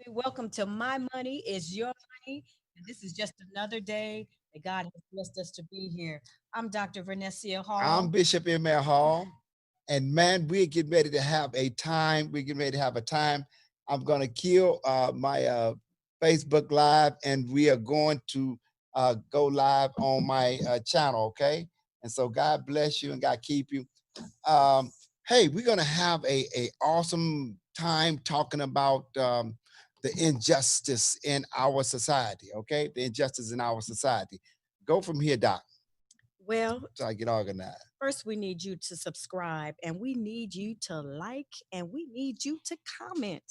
Welcome to My Money is Your Money. And this is just another day that God has blessed us to be here. I'm Dr. Vernessia I'm Hall. Bishop M.L. Hall. And man, we're getting ready to have a time. We're getting ready to have a time. I'm going to kill my Facebook Live, and we are going to go live on my channel, okay? And so God bless you and God keep you. Um, hey, we're going to have a awesome time talking about the injustice in our society, okay? The injustice in our society. Go from here, Doc, Well, so I get organized. first, we need you to subscribe and we need you to like and we need you to comment.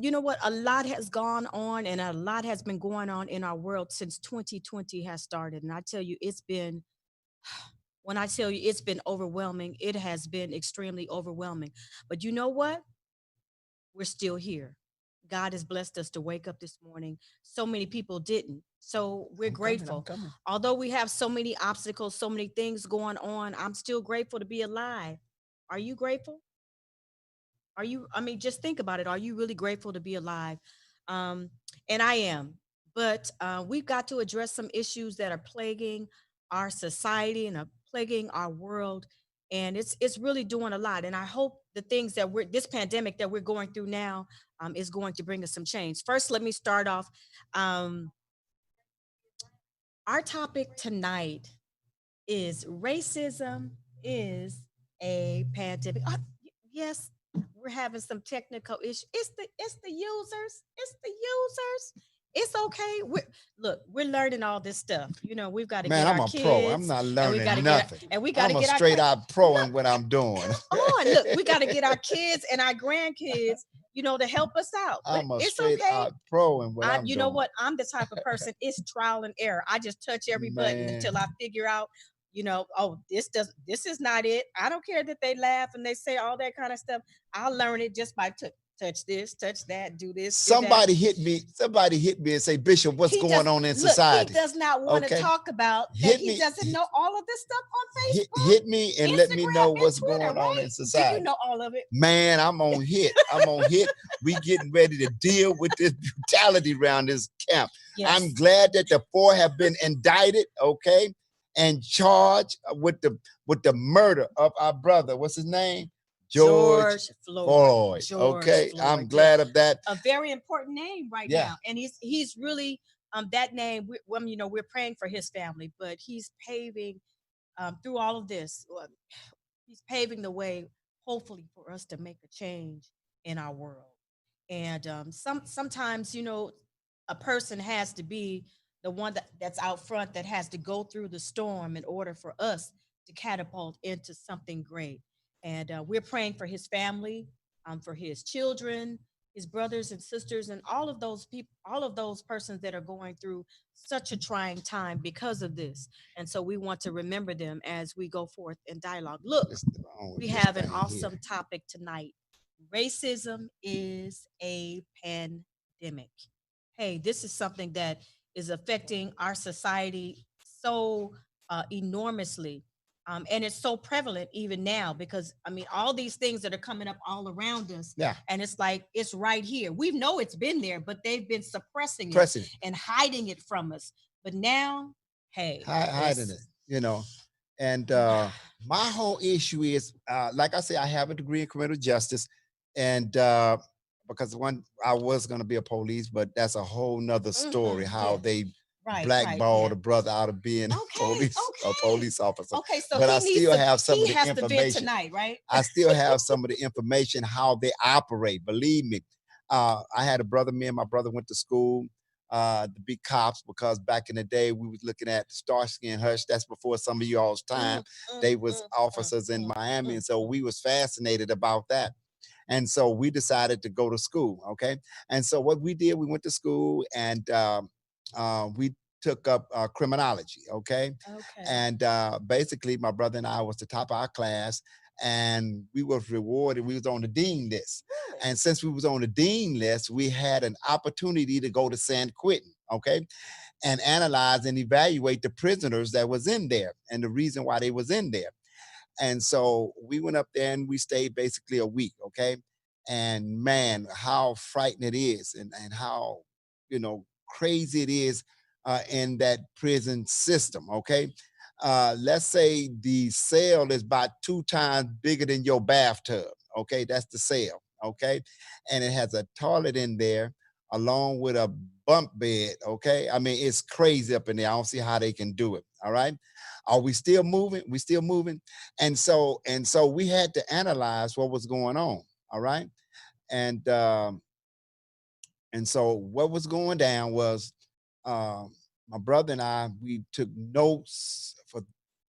You know what? A lot has gone on and a lot has been going on in our world since 2020 has started. And I tell you, when I tell you it's been overwhelming, it has been extremely overwhelming. But you know what? We're still here. God has blessed us to wake up this morning. So many people didn't. So we're I'm coming. I'm grateful. coming. Although we have so many obstacles, so many things going on, I'm still grateful to be alive. Are you grateful? I mean, just think about it. Are you really grateful to be alive? Um, and I am. But we've got to address some issues that are plaguing our society and are plaguing our world. And it's really doing a lot. And I hope the things that this pandemic that we're going through now is going to bring us some change. First, let me start off. Um, our topic tonight is racism is a pandemic. Yes, we're having some technical issues. It's the users. It's the users. It's okay. We're learning all this stuff. You know, we've got to Man, get I'm our a pro. I'm kids, not and we got learning to get nothing. and we got to I'm a get our straight out pro look. in what I'm doing. Come on, look. We got to get our kids and our grandkids. You know, to help us out. But I'm a it's straight okay. out pro in what I'm You know doing. what? I'm the type of person, it's trial and error. I just touch every button Man, until I figure out, oh, this is not it. I don't care that they laugh and they say all that kind of stuff. I'll learn it just by touch this, touch that, do this, do that. somebody hit me. Somebody hit me and say, Bishop, what's He going just on in look, he society? does not want to Okay, talk about that. hit He me, doesn't know all of this stuff on hit me, Facebook, and let me Instagram, know and what's Twitter, going on right? in Do you society. know all of it? Man, I'm on hit. I'm on hit. We getting ready to deal with this brutality around this camp. I'm Yes. glad that the four have been indicted, okay, and charged with the murder of our brother. What's his name? George George Floyd. Floyd. George Okay, I'm Floyd. Yes, glad of that. a very important name right Yeah, now, and he's really that name. Well, we're praying for his family, but he's paving through all of this. He's paving the way, hopefully, for us to make a change in our world. And sometimes, a person has to be the one that's out front that has to go through the storm in order for us to catapult into something great. And we're praying for his family, for his children, his brothers and sisters, and all of those people, all of those persons that are going through such a trying time because of this. And so we want to remember them as we go forth in dialogue. Look, what's wrong with we this have an thing here? awesome topic tonight. Racism is a pandemic. Hey, this is something that is affecting our society so enormously. And it's so prevalent even now because, I mean, all these things that are coming up all around us, Yeah, and it's like it's right here. We know it's been there, but they've been suppressing it president and hiding it from us. But now, hey, hiding it, it's you know. And my whole issue is, like I say, I have a degree in criminal justice, and because one, I was going to be a police, but that's a whole nother story. How yeah, they right, blackballed yeah. a brother out of being Okay, a okay. police officer. Okay, so But I still have some he of the has to vent information. tonight, right? I still have some of the information how they operate. Believe me, I had a brother. Me and my brother went to school to be cops because back in the day we was looking at the Starsky and Hush. That's before some of y'all's time. Mm, mm, They was mm, mm, officers in mm, Miami, mm, and so mm. we was fascinated about that. And so we decided to go to school. Okay, and so what we did, we went to school and we took up criminology. Okay, Okay. and basically my brother and I was the top of our class, and we was rewarded. We was on the dean list, Really? and since we was on the dean list, we had an opportunity to go to San Quentin. Okay, and analyze and evaluate the prisoners that was in there and the reason why they was in there. And so we went up there and we stayed basically a week. Okay, And man, how frightening it is, and how, crazy it is in that prison system. Okay. Let's say the cell is about 2 times bigger than your bathtub. Okay. That's the cell. Okay. And it has a toilet in there along with a bunk bed. Okay. I mean, it's crazy up in there. I don't see how they can do it. All right. Are we still moving? We still moving. And so we had to analyze what was going on. All right. And so what was going down was, um, my brother and I, we took notes for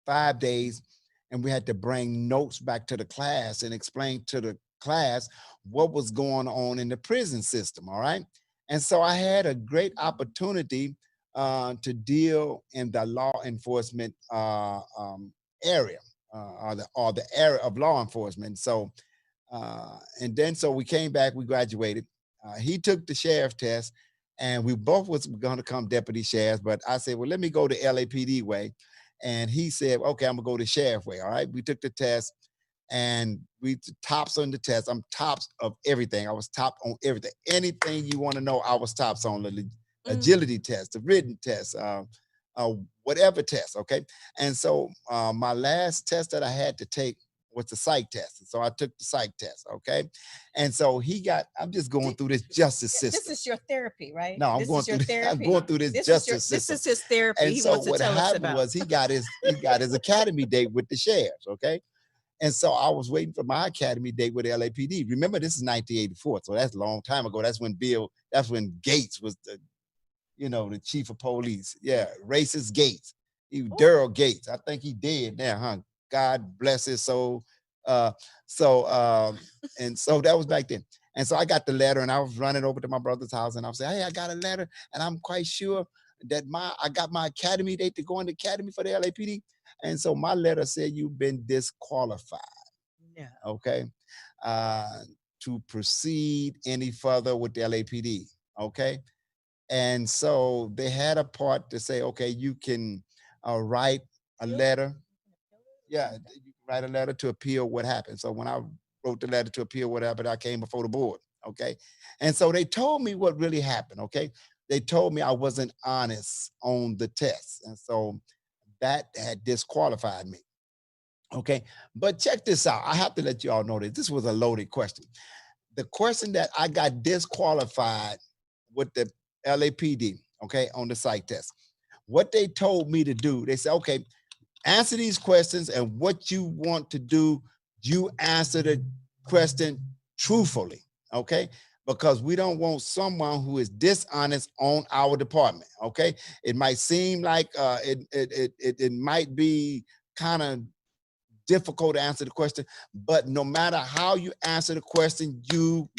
5 days, and we had to bring notes back to the class and explain to the class what was going on in the prison system. All right. And so I had a great opportunity to deal in the law enforcement area, or the area of law enforcement. So and then so we came back, we graduated. He took the sheriff test, and we both was going to come deputy sheriffs. But I said, well, let me go the LAPD way. And he said, okay, I'm gonna go the sheriff way. All right. We took the test, and we tops on the test. I'm tops of everything. I was top on everything. Anything you want to know, I was tops on the agility test, the written test, uh, whatever test. Okay. And so my last test that I had to take was the psych test. And so I took the psych test. Okay. And so I'm just going through this justice This system. is your therapy, right? No, I'm This going is your through I'm therapy. going through this justice This system. is his therapy. And He so wants to what tell us happened about. was he got his academy date with the sheriffs. Okay. And so I was waiting for my academy date with the LAPD. Remember, this is 1984, so that's a long time ago. That's when Gates was the chief of police. Yeah, racist Gates. Daryl Gates. I think he dead now, huh? God bless his soul. Uh, so and so that was back then. And so I got the letter, and I was running over to my brother's house, and I was saying, "Hey, I got a letter, and I'm quite sure that I got my academy date to go in the academy for the LAPD." And so my letter said, "You've been disqualified." No. Okay, uh, to proceed any further with the LAPD. Okay, and so they had a part to say, okay, you can write a letter. Yeah, you can write a letter to appeal what happened. So when I wrote the letter to appeal what happened, I came before the board. Okay. And so they told me what really happened. Okay. They told me I wasn't honest on the test. And so that had disqualified me. Okay. But check this out. I have to let you all know that this was a loaded question. The question that I got disqualified with the LAPD, okay, on the psych test. What they told me to do, they said, okay, answer these questions, and what you want to do, you answer the question truthfully, okay? Because we don't want someone who is dishonest on our department, okay? It might seem like it might be kind of difficult to answer the question, but no matter how you answer the question,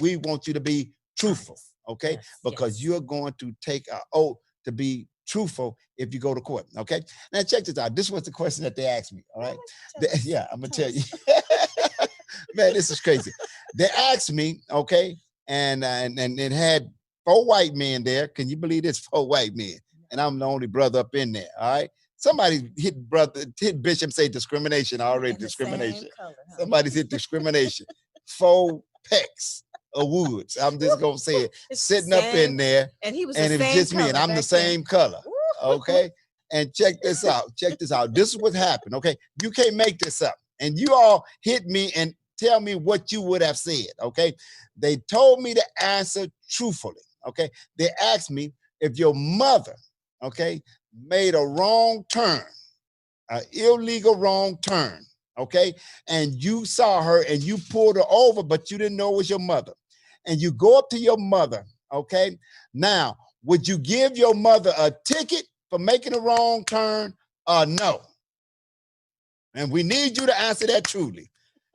we want you to be truthful, okay? Yes, Because yes. you're going to take an oath to be truthful if you go to court, okay? Now check this out. This was the question that they asked me, all right? Yeah, I'm gonna tell you. Man, this is crazy. They asked me, okay, and it had 4 white men there. Can you believe this? 4 white men, and I'm the only brother up in there, all right? Somebody hit Bishop, say discrimination already. In the same Discrimination. color, huh? Somebody's hit discrimination. 4 pecks of woods. I'm just gonna say it. It's the Sitting up in same, there, and he was the and it was same just me, and color I'm the back then. same color. Woo! Okay. And check this out. Check this out. This is what happened. Okay. You can't make this up. And you all hit me and tell me what you would have said. Okay. They told me to answer truthfully. Okay. They asked me if your mother, okay, made a wrong turn, an illegal wrong turn, okay, and you saw her and you pulled her over, but you didn't know it was your mother. And you go up to your mother, okay, now, would you give your mother a ticket for making a wrong turn or no? And we need you to answer that truly.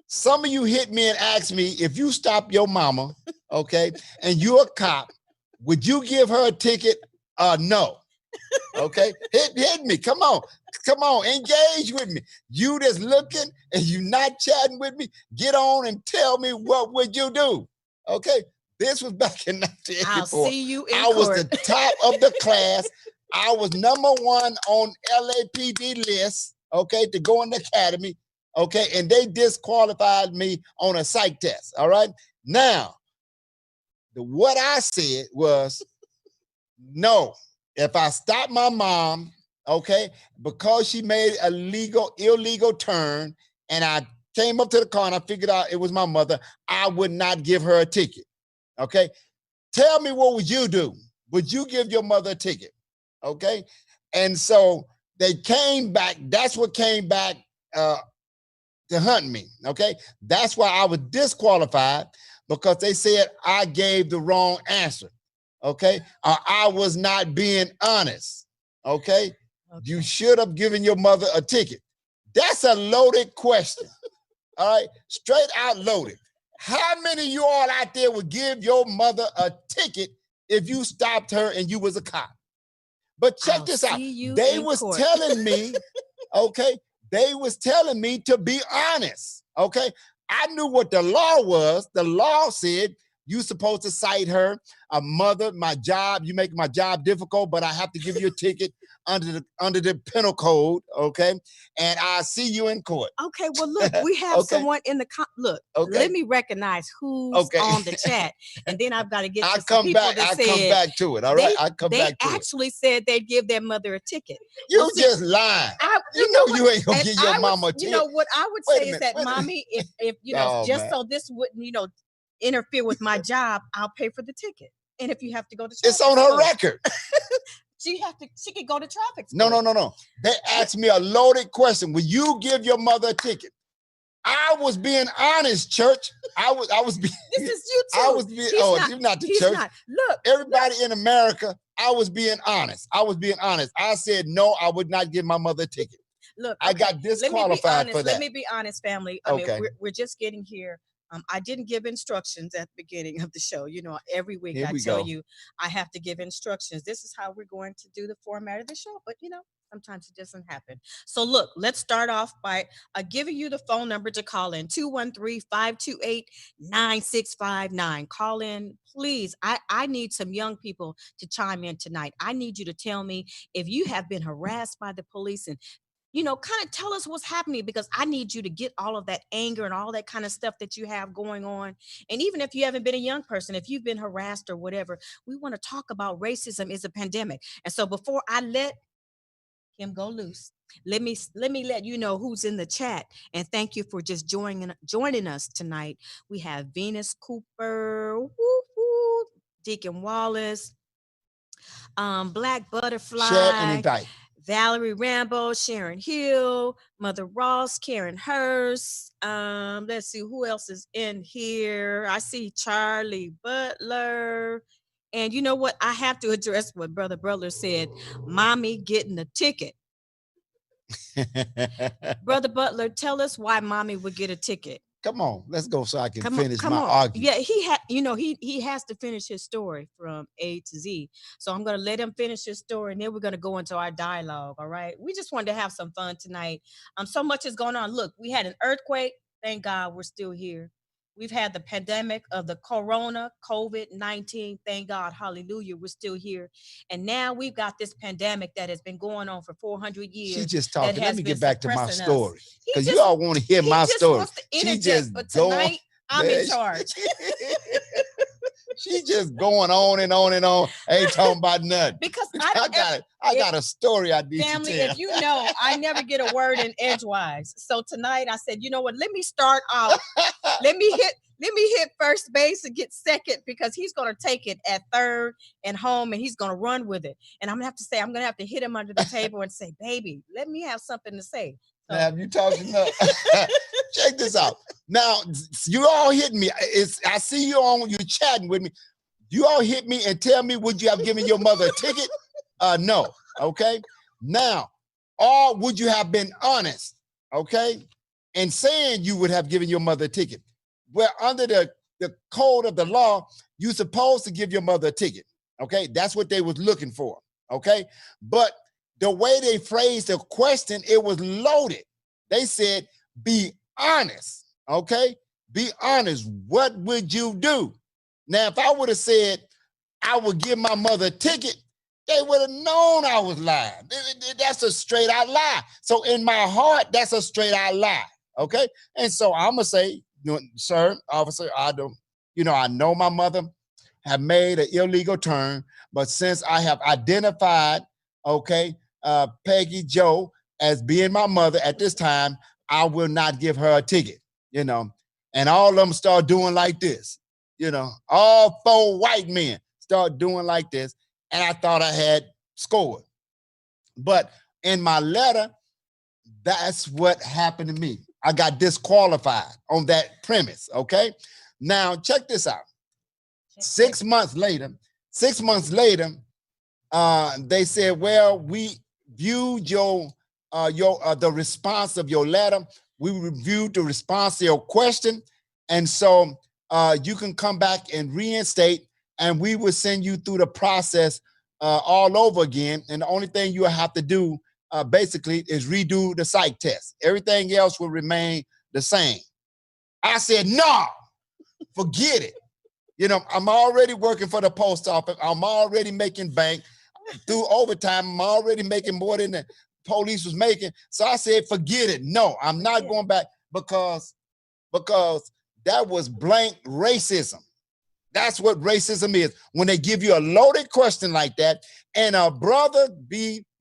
Some of you hit me and asked me, if you stop your mama, okay, and you're a cop, would you give her a ticket or no? Okay, hit me. Come on, engage with me. You just looking and you not chatting with me. Get on and tell me, what would you do? Okay, this was back in I'll 1984. see you in I was court. the top of the class. I was #1 on LAPD list. Okay, to go in the academy. Okay, and they disqualified me on a psych test. All right, Now, what I said was, no, if I stop my mom, okay, because she made a illegal turn, and I came up to the car and I figured out it was my mother, I would not give her a ticket. Okay. Tell me, what would you do? Would you give your mother a ticket? Okay. And so they came back. That's what came back to hunt me. Okay. That's why I was disqualified, because they said I gave the wrong answer. Okay. I was not being honest. Okay. You should have given your mother a ticket. That's a loaded question. All right. Straight out loaded. How many of you all out there would give your mother a ticket if you stopped her and you was a cop? But check this out. They was telling me, okay, they was telling me to be honest. Okay. I knew what the law was. The law said you supposed to cite her, a mother, my job, you make my job difficult, but I have to give you a ticket under the penal code, okay? And I'll see you in court. Okay, well, look, we have someone in the look. Let me recognize who's on the chat, and then I've got to get to some people that said. I'll come back to it. All right, I'll come back to it. They actually said they'd give their mother a ticket. You just lying. You know you ain't gonna give your mama a ticket. You know what I would say is that, mommy, if you know, just so this wouldn't, you know, interfere with my job, I'll pay for the ticket. And if you have to go to traffic, it's on her record. She could go to traffic. No. They asked me a loaded question. Will you give your mother a ticket? I was being honest, church. I was being. This is you too. I was being. You're not the church. Not. Look, everybody in America. I was being honest. I said no. I would not give my mother a ticket. Look, I got disqualified for that. Let me be honest, family. I mean, we're just getting here. I didn't give instructions at the beginning of the show. You know, every week I tell you I have to give instructions. This is how we're going to do the format of the show. But, you know, sometimes it doesn't happen. So, look, let's start off by giving you the phone number to call in, 213-528-9659. Call in, please. I need some young people to chime in tonight. I need you to tell me if you have been harassed by the police, and you know, kind of tell us what's happening, because I need you to get all of that anger and all that kind of stuff that you have going on. And even if you haven't been a young person, if you've been harassed or whatever, we want to talk about racism is a pandemic. And so before I let him go loose, let me let you know who's in the chat. And thank you for just joining us tonight. We have Venus Cooper, Deacon Wallace, Black Butterfly, share and invite. Valerie Rambo, Sharon Hill, Mother Ross, Karen Hurst. Let's see who else is in here. I see Charlie Butler. And you know what? I have to address what Brother Butler said. Mommy getting a ticket. Brother Butler, tell us why mommy would get a ticket. Come on, let's go so I can finish my argument. Yeah, he has to finish his story from A to Z. So I'm going to let him finish his story, and then we're going to go into our dialogue, all right? We just wanted to have some fun tonight. So much is going on. Look, we had an earthquake. Thank God we're still here. We've had the pandemic of the COVID-19. Thank God, hallelujah, we're still here. And now we've got this pandemic that has been going on for 400 years. She's just talking. Let me get back to my story, because you all want to hear my story. She just but tonight, I'm in charge. She's just going on and on and on. Ain't talking about nothing. Because I got a story I need family, to tell. if you know, I never get a word in edgewise. So tonight I said, you know what? Let me start out. Let me hit first base and get second, because he's going to take it at third and home, and he's going to run with it. And I'm going to have to hit him under the table and say, baby, let me have something to say. So. Now, you talking about? Check this out. Now, you all hit me. I see you on. You chatting with me. You all hit me and tell me, would you have given your mother a ticket? No. Okay. Now, or would you have been honest? Okay, and saying you would have given your mother a ticket. Well, under the code of the law, you're supposed to give your mother a ticket. Okay, that's what they was looking for. Okay, but the way they phrased the question, it was loaded. They said, be honest, okay? Be honest. What would you do? Now, if I would have said, I would give my mother a ticket, they would have known I was lying. That's a straight out lie. So in my heart, that's a straight out lie, okay? And so I'm going to say, sir, officer, I don't, I know my mother have made an illegal turn, but since I have identified, okay, Peggy Joe as being my mother at this time, I will not give her a ticket, And all of them start doing like this, all 4 white men start doing like this. And I thought I had scored. But in my letter, that's what happened to me. I got disqualified on that premise, okay? Now, check this out. 6 months later, they said, well, we viewed the response of your letter. We reviewed the response to your question. And so you can come back and reinstate, and we will send you through the process all over again. And the only thing you have to do basically is redo the psych test. Everything else will remain the same. I said, no, forget it. I'm already working for the post office. I'm already making bank through overtime. I'm already making more than the police was making. So I said, forget it. No, I'm not going back because that was blank racism. That's what racism is. When they give you a loaded question like that, and a brother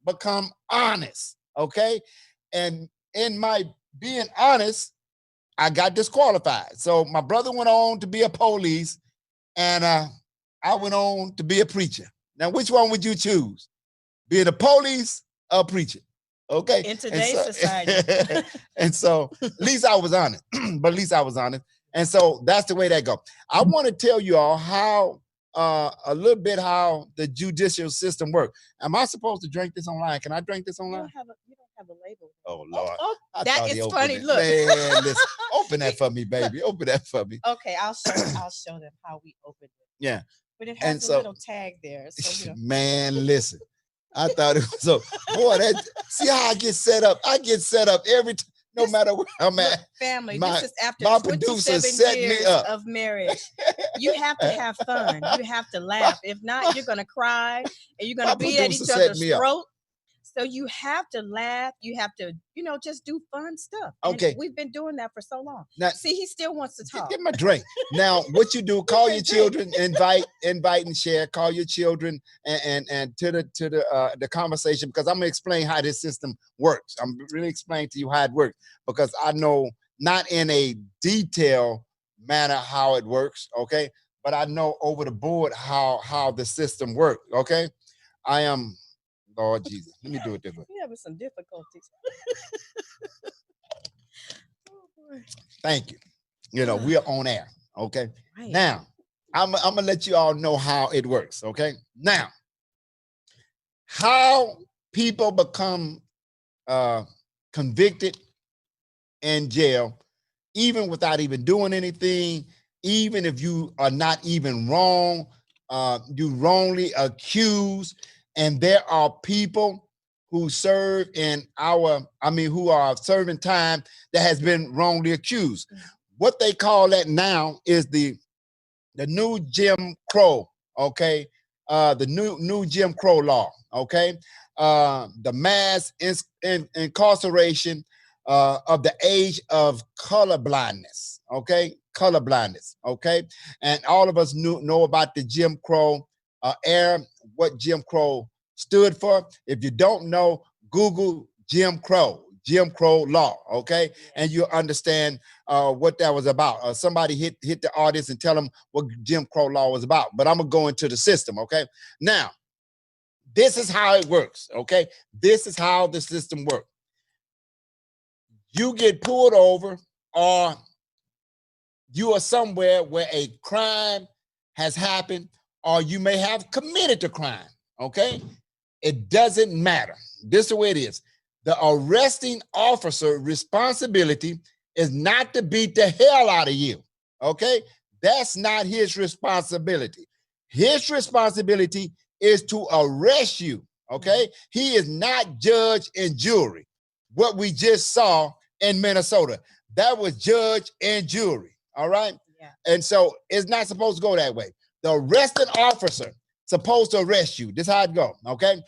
become honest, okay? And in my being honest, I got disqualified. So my brother went on to be a police, and I went on to be a preacher. Now, which one would you choose? Being a police or a preacher? Okay. In today's society. And so at least I was honest. But at least I was honest. And so that's the way that goes. I want to tell you all how a little bit how the judicial system works. Am I supposed to drink this online? Can I drink this online? You don't have a label. Oh Lord. That is funny. It. Look. Man, listen, open that for me, baby. Open that for me. Okay, I'll show them how we open it. Yeah. But it has a little tag there. So, Man, listen. I thought it was so boy, see how I get set up. I get set up every time. No matter where I'm at. Family, this is after my 27 years of marriage. You have to have fun. You have to laugh. If not, you're going to cry and you're going to be at each other's throat. So you have to laugh. You have to, just do fun stuff. Okay. And we've been doing that for so long. Now, see, he still wants to talk. Give him a drink. Now, what you do, call your children, invite and share. Call your children and to the conversation, because I'm gonna explain how this system works. I'm really explaining to you how it works, because I know not in a detailed manner how it works, okay? But I know over the board how the system works, okay? I am Lord Jesus. Let me do it this way. We're having some difficulties. Oh, thank you. We're on air. Okay. Right. Now, I'm gonna let you all know how it works. Okay. Now, how people become convicted in jail, even without even doing anything, even if you are not even wrong, you wrongly accused. And there are people who serve who are serving time that has been wrongly accused. What they call that now is the new Jim Crow, okay? The new Jim Crow law, okay? The mass incarceration of the age of colorblindness, okay? Colorblindness, okay? And all of us know about the Jim Crow era, what Jim Crow stood for. If you don't know, Google Jim Crow law, okay? And you'll understand what that was about. Somebody hit the audience and tell them what Jim Crow law was about. But I'm gonna go into the system, okay? Now, this is how it works, okay? This is how the system works. You get pulled over, or you are somewhere where a crime has happened, or you may have committed the crime, okay? It doesn't matter. This is the way it is. The arresting officer responsibility is not to beat the hell out of you, okay? That's not his responsibility. His responsibility is to arrest you, okay? He is not judge and jury. What we just saw in Minnesota, that was judge and jury, all right? Yeah. And so it's not supposed to go that way. The arresting officer supposed to arrest you. This is how it go, okay?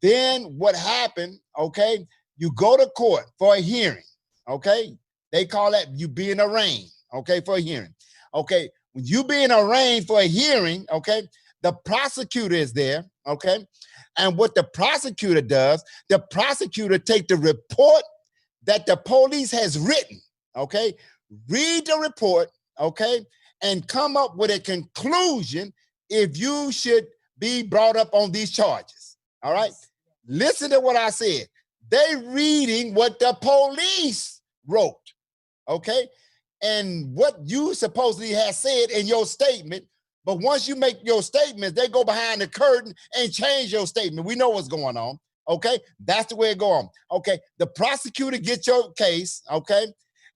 Then what happened, okay? You go to court for a hearing, okay? They call that you being arraigned, okay, for a hearing. Okay, when you being arraigned for a hearing, okay, the prosecutor is there, okay? And what the prosecutor does, the prosecutor take the report that the police has written, okay? Read the report, okay? And come up with a conclusion if you should be brought up on these charges, all right? Listen to what I said. They reading what the police wrote, okay? And what you supposedly have said in your statement, but once you make your statement, they go behind the curtain and change your statement. We know what's going on, okay? That's the way it go on, okay? The prosecutor gets your case, okay?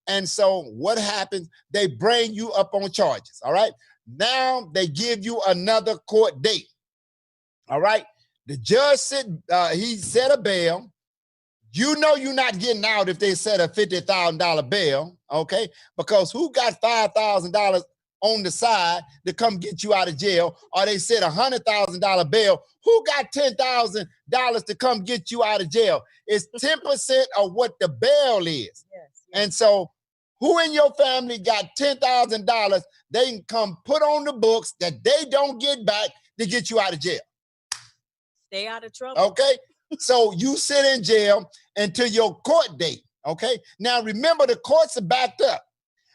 And so what happens? They bring you up on charges, all right? Now they give you another court date, all right? The judge he set a bail. You know you're not getting out if they set a $50,000 bail, okay? Because who got $5,000 on the side to come get you out of jail, or they set $100,000 bail? Who got $10,000 to come get you out of jail? It's 10% of what the bail is. Yes. And so who in your family got $10,000 they can come put on the books that they don't get back to get you out of jail? Stay out of trouble. Okay? So you sit in jail until your court date, okay? Now, remember, the courts are backed up.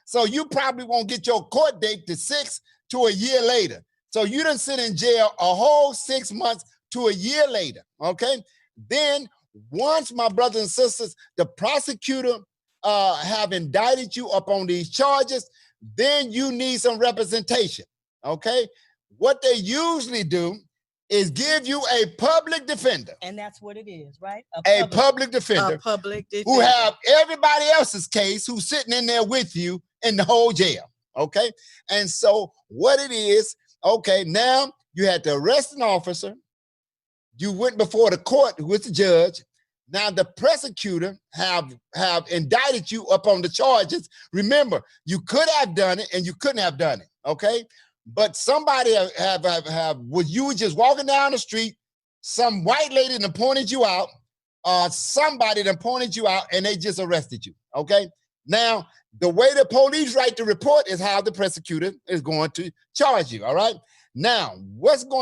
So you probably won't get your court date to 6 to a year later. So you done sit in jail a whole 6 months to a year later, okay? Then once, my brothers and sisters, the prosecutor have indicted you up on these charges, then you need some representation, okay? What they usually do is give you a public defender. And that's what it is, right? A public defender. A public defender. Who have everybody else's case, who's sitting in there with you in the whole jail, okay? And so what it is, okay, now you had to arrest an officer. You went before the court with the judge. Now the prosecutor have indicted you up on the charges. Remember, you could have done it and you couldn't have done it, okay? But somebody was you just walking down the street, some white lady that pointed you out, somebody that pointed you out, and they just arrested you, okay? Now, the way the police write the report is how the prosecutor is going to charge you, all right? Now,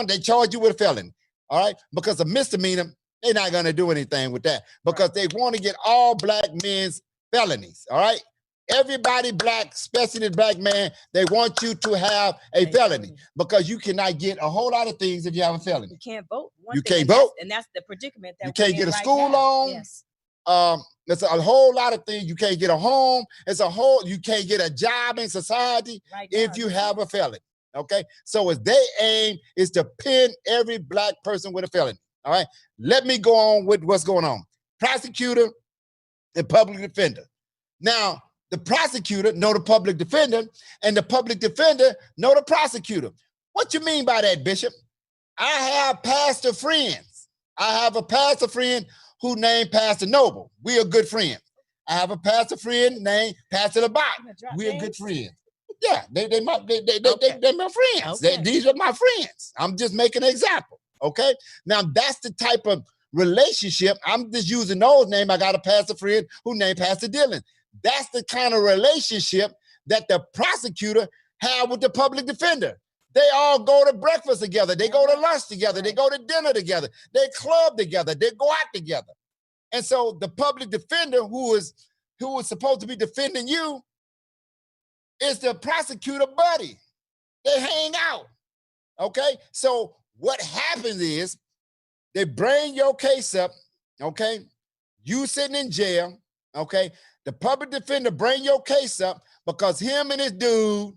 they charge you with a felony, all right? Because a misdemeanor, they're not gonna do anything with that because they want to get all black men's felonies, all right? Everybody black, especially the black man, they want you to have a felony because you cannot get a whole lot of things if you have a felony. You can't vote. You can't vote. And that's the predicament that you can't get a school loan. Yes. There's a whole lot of things. You can't get a home. You can't get a job in society if you have a felony, okay? So as they aim is to pin every black person with a felony, all right? Let me go on with what's going on. Prosecutor and public defender. Now, the prosecutor know the public defender, and the public defender know the prosecutor. What you mean by that, Bishop? I have pastor friends. I have a pastor friend who named Pastor Noble. We are good friends. I have a pastor friend named Pastor LeBot. We are good friends. Yeah, they're my friends. Okay. These are my friends. I'm just making an example, okay? Now, that's the type of relationship. I'm just using those names. I got a pastor friend who named Pastor Dillon. That's the kind of relationship that the prosecutor had with the public defender. They all go to breakfast together. They go to lunch together. They go to dinner together. They club together. They go out together. And so the public defender who is supposed to be defending you is the prosecutor buddy. They hang out, okay? So what happens is they bring your case up, okay? You sitting in jail, okay? The public defender bring your case up because him and his dude,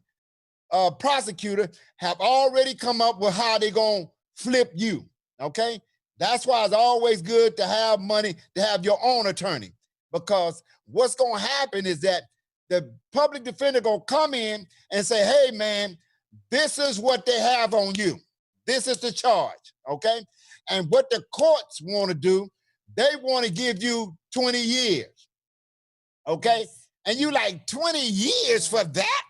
prosecutor, have already come up with how they gonna flip you, okay? That's why it's always good to have money, to have your own attorney, because what's gonna happen is that the public defender gonna come in and say, hey man, this is what they have on you. This is the charge, okay? And what the courts wanna do, they wanna give you 20 years. Okay, yes. And you like 20 years for that?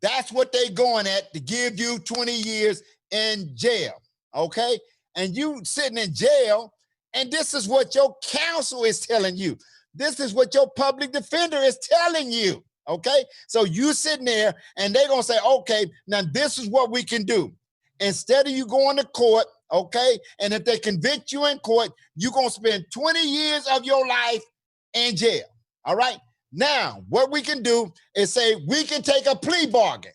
That's what they going at, to give you 20 years in jail, okay? And you sitting in jail, and this is what your counsel is telling you. This is what your public defender is telling you, Okay, so you sitting there and they're gonna say, okay, now this is what we can do. Instead of you going to court, okay, and if they convict you in court, you're gonna spend 20 years of your life in jail. All right. Now, what we can do is say we can take a plea bargain.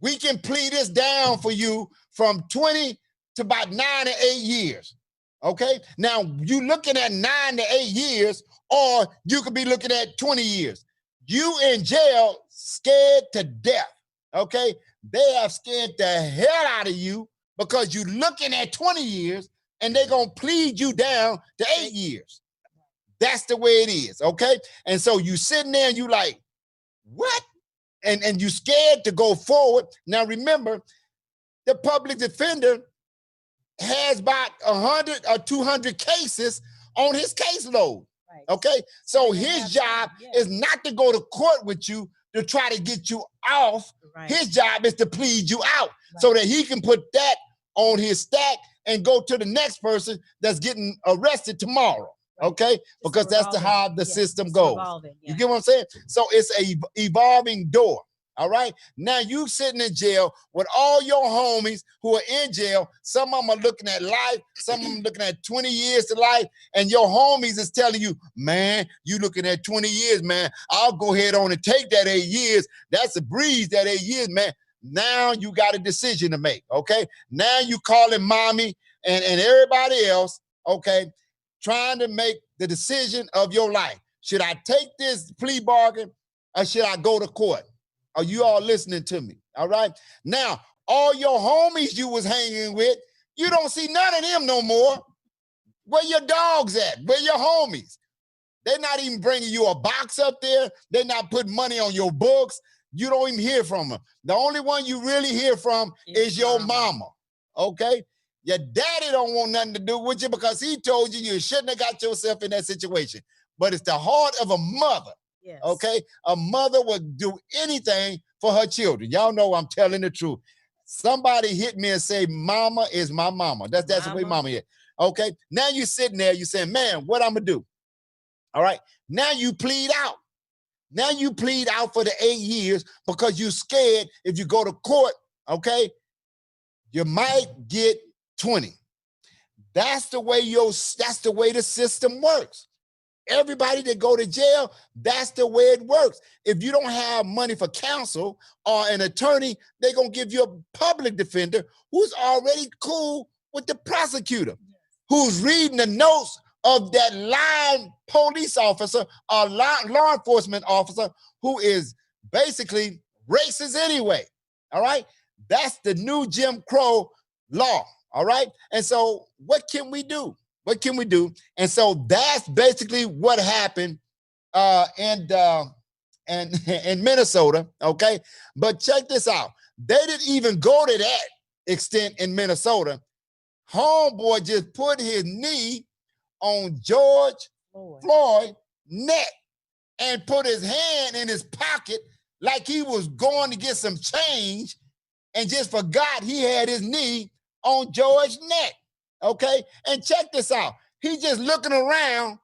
We can plea this down for you from 20 to about 9 to 8 years. Okay. Now you looking at 9 to 8 years, or you could be looking at 20 years. You in jail, scared to death. Okay. They have scared the hell out of you because you're looking at 20 years and they're going to plead you down to 8 years. That's the way it is. Okay. And so you sitting there and you like, what? And you scared to go forward. Now remember, the public defender has about 100 or 200 cases on his caseload. Right. Okay, so his job is not to go to court with you to try to get you off. Right. His job is to plead you out, right, so that he can put that on his stack and go to the next person that's getting arrested tomorrow. Right. Okay, because that's how the system goes. You get what I'm saying? So it's a evolving door. All right. Now you sitting in jail with all your homies who are in jail. Some of them are looking at life. Some of them looking at 20 years to life. And your homies is telling you, man, you looking at 20 years, man. I'll go ahead on and take that 8 years. That's a breeze, that 8 years, man. Now you got a decision to make. Okay. Now you calling mommy and everybody else. Okay. Trying to make the decision of your life. Should I take this plea bargain or should I go to court? Are you all listening to me? All right. Now, all your homies you was hanging with, you don't see none of them no more. Where your dogs at? Where your homies? They're not even bringing you a box up there. They're not putting money on your books. You don't even hear from them. The only one you really hear from is your mama. Okay. Your daddy don't want nothing to do with you because he told you shouldn't have got yourself in that situation. But it's the heart of a mother. Yes. Okay, a mother would do anything for her children. Y'all know I'm telling the truth. Somebody hit me and say, "Mama is my mama." That's the way mama is. Okay, now you sitting there, you saying, "Man, what I'm gonna do?" All right, now you plead out. Now you plead out for the 8 years because you're scared if you go to court. Okay, you might get 20. That's the way the system works. Everybody that go to jail, that's the way it works. If you don't have money for counsel or an attorney, they're going to give you a public defender who's already cool with the prosecutor, who's reading the notes of that line police officer or law enforcement officer who is basically racist anyway. All right? That's the new Jim Crow law. All right? And so what can we do? What can we do? And so that's basically what happened in Minnesota, okay? But check this out. They didn't even go to that extent in Minnesota. Homeboy just put his knee on George Floyd's neck and put his hand in his pocket like he was going to get some change and just forgot he had his knee on George's neck. Okay, and check this out. He just looking around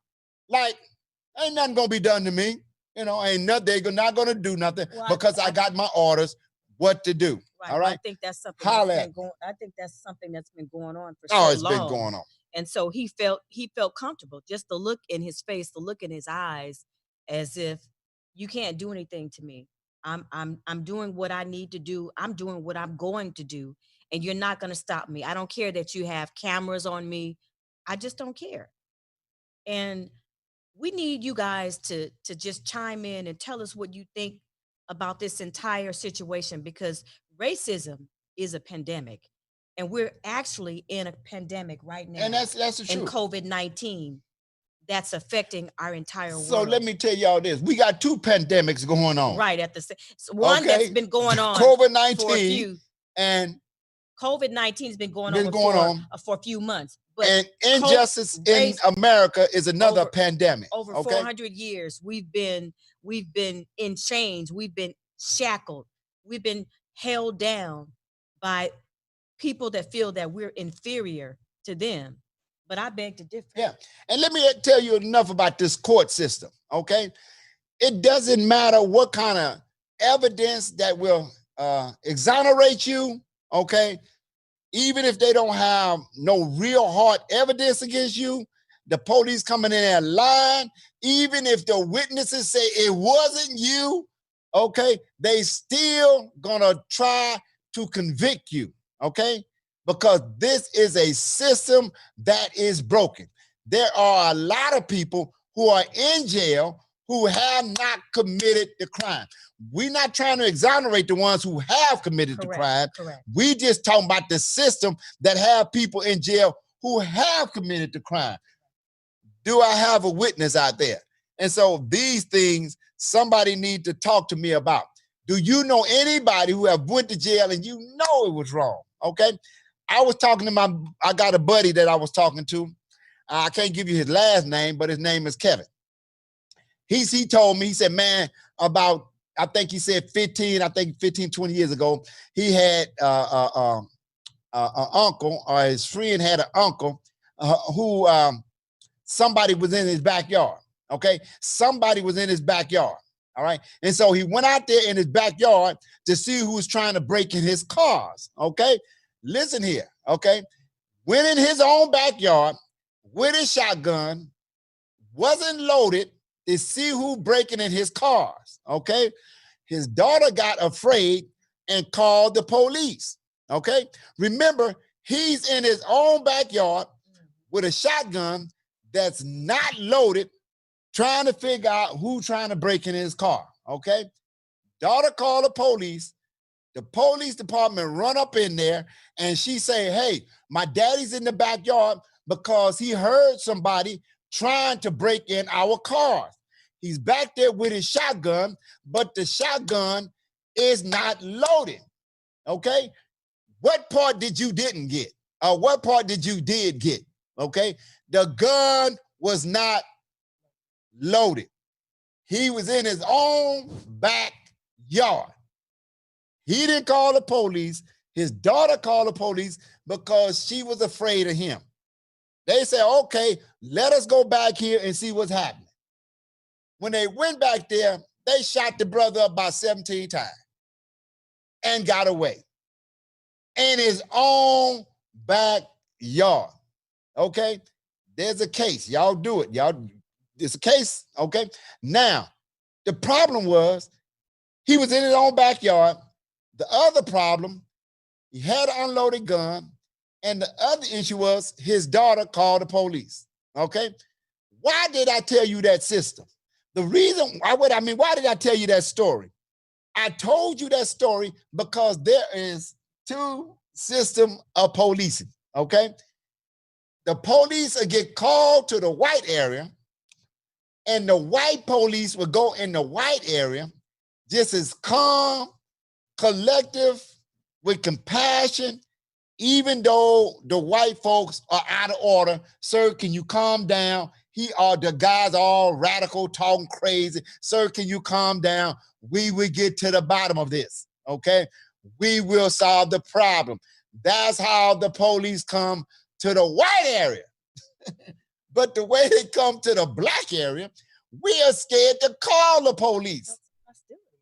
like, ain't nothing gonna be done to me. Ain't nothing. They're not gonna do nothing because I got my orders what to do. Right. All right. I think that's something. I think that's something that's been going on for so long. Oh, it's been going on. And so he felt comfortable. Just the look in his face, the look in his eyes, as if you can't do anything to me. I'm doing what I need to do. I'm doing what I'm going to do. And you're not going to stop me. I don't care that you have cameras on me. I just don't care. And we need you guys to just chime in and tell us what you think about this entire situation, because racism is a pandemic. And we're actually in a pandemic right now. And that's the truth. In COVID-19. That's affecting our entire world. So let me tell y'all this. We got 2 pandemics going on. Right. At the same one that's been going on. COVID-19 and COVID-19 has been going on for a few months. But and injustice in America is another pandemic. Over 400 years, we've been in chains. We've been shackled. We've been held down by people that feel that we're inferior to them. But I beg to differ. Yeah. And let me tell you enough about this court system, okay? It doesn't matter what kind of evidence that will exonerate you, okay? Even if they don't have no real hard evidence against you, the police coming in there lying, even if the witnesses say it wasn't you, okay, they still gonna try to convict you, okay? Because this is a system that is broken. There are a lot of people who are in jail who have not committed the crime. We're not trying to exonerate the ones who have committed the crime. Correct. We just talking about the system that have people in jail who have committed the crime. Do I have a witness out there? And so these things somebody need to talk to me about. Do you know anybody who have went to jail and you know it was wrong? Okay. I got a buddy that I was talking to. I can't give you his last name, but his name is Kevin. He told me, he said, man, about, I think he said 15, 20 years ago, he had an uncle, or his friend had an uncle who somebody was in his backyard. Okay. Somebody was in his backyard. All right. And so he went out there in his backyard to see who was trying to break in his cars. Okay. Listen here. Okay. Went in his own backyard with his shotgun, wasn't loaded, to see who breaking in his cars. Okay. His daughter got afraid and called the police. Okay. Remember, he's in his own backyard with a shotgun that's not loaded, trying to figure out who trying to break in his car. Okay. Daughter called the police. The police department run up in there and she say, hey, my daddy's in the backyard because he heard somebody trying to break in our cars. He's back there with his shotgun, but the shotgun is not loaded. Okay. What part did you didn't get? Or what part did you did get? Okay. The gun was not loaded. He was in his own backyard. He didn't call the police. His daughter called the police because she was afraid of him. They said, okay, let us go back here and see what's happening. When they went back there, they shot the brother up about 17 times and got away in his own backyard. Okay? There's a case. Y'all do it. It's a case. Okay? Now, the problem was he was in his own backyard. The other problem, he had an unloaded gun. And the other issue was his daughter called the police. Okay? Why did I tell you that system? The reason, why did I tell you that story? I told you that story because there is two systems of policing, okay? The police will get called to the white area, and the white police will go in the white area just as calm, collective, with compassion, even though the white folks are out of order. Sir, can you calm down? The guys all radical, talking crazy. Sir, can you calm down? We will get to the bottom of this, okay? We will solve the problem. That's how the police come to the white area. But the way they come to the black area, we are scared to call the police.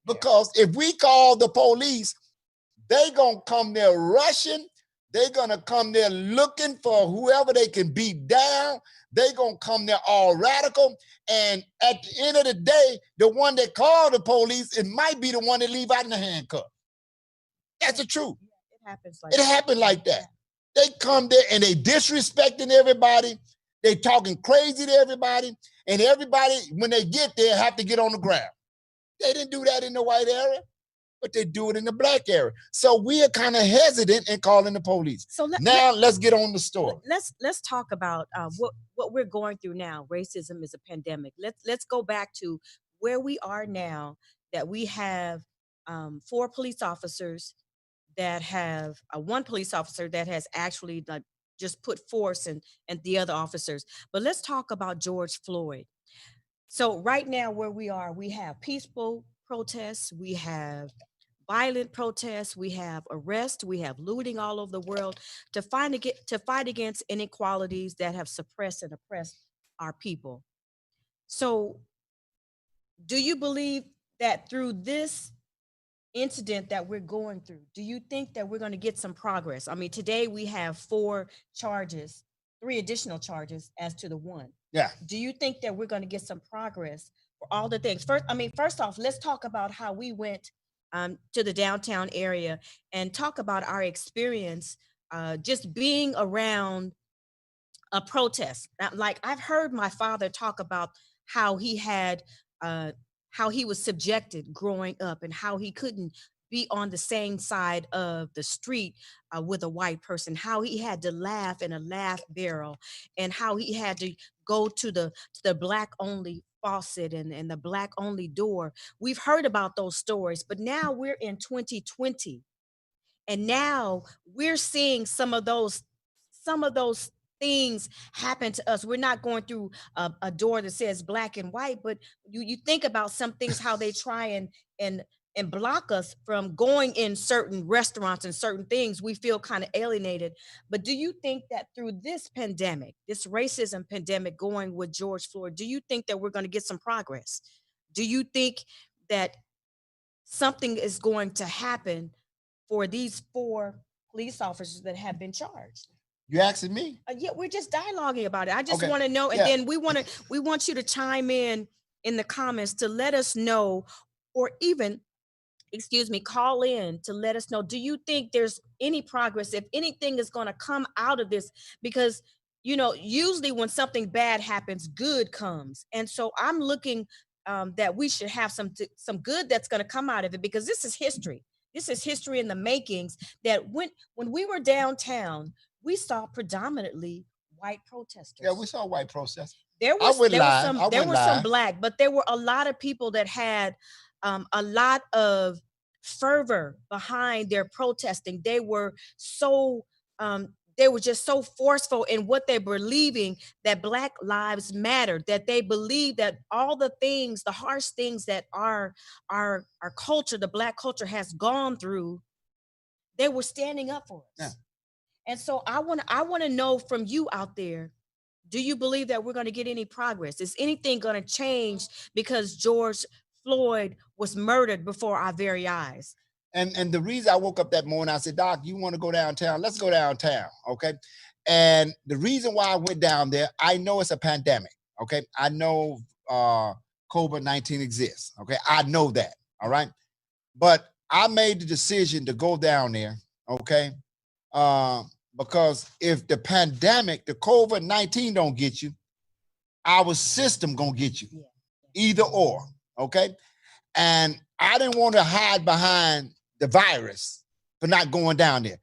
Because if we call the police, they gonna come there rushing. They're gonna come there looking for whoever they can beat down. They're gonna come there all radical. And at the end of the day, the one that called the police, it might be the one that leave out in the handcuff. That's the truth. It happened like that. They come there and they disrespecting everybody. They talking crazy to everybody. And everybody, when they get there, have to get on the ground. They didn't do that in the white area, but they do it in the black area. So we are kind of hesitant in calling the police. So let's get on the story. Let's talk about what we're going through now. Racism is a pandemic. Let's go back to where we are now. That we have 4 police officers that have one police officer that has actually just put force and the other officers. But let's talk about George Floyd. So right now where we are, we have peaceful protests, we have violent protests, we have arrests, we have looting all over the world to fight against inequalities that have suppressed and oppressed our people. So Do you believe that through this incident that we're going through, do you think that we're going to get some progress? I mean, today we have 4 charges, 3 additional charges as to the one. Yeah. Do you think that we're going to get some progress for all the things? First, I mean, first off, let's talk about how we went to the downtown area and talk about our experience just being around a protest. Like I've heard my father talk about how he had, uh, how he was subjected growing up, and how he couldn't be on the same side of the street with a white person. How he had to laugh in a laugh barrel, and how he had to go to the black only faucet and the black only door. We've heard about those stories, but now we're in 2020, and now we're seeing some of those things happen to us. We're not going through a door that says black and white, but you think about some things, how they try and and block us from going in certain restaurants and certain things. We feel kind of alienated. But do you think that through this pandemic, this racism pandemic going with George Floyd, do you think that we're going to get some progress? Do you think that something is going to happen for these 4 police officers that have been charged? You asking me? Yeah, we're just dialoguing about it. I just Okay. want to know, and Yeah. then we want you to chime in the comments to let us know, or even, excuse me, call in to let us know, do you think there's any progress, if anything is going to come out of this? Because usually when something bad happens, good comes. And so I'm looking that we should have some good that's going to come out of it, because this is history. This is history in the makings, that when we were downtown, we saw predominantly white Yeah, protesters. we saw white protest. there I was went there was live. some I there went were some live. black, but there were a lot of people that had a lot of fervor behind their protesting. They were just so forceful in what they were believing, that black lives mattered, that they believed that all the things, the harsh things that our culture, the black culture, has gone through, they were standing up for Yeah. us. And so I want to know from you out there, do you believe that we're going to get any progress? Is anything going to change because George Floyd was murdered before our very eyes? And the reason I woke up that morning, I said, Doc, you want to go downtown? Let's go downtown. Okay. And the reason why I went down there, I know it's a pandemic. Okay. I know COVID-19 exists. Okay. I know that. All right. But I made the decision to go down there. Okay. Uh, because if the pandemic, the COVID-19 don't get you, our system gonna get you. Yeah. Either or. Okay. And I didn't want to hide behind the virus for not going down there.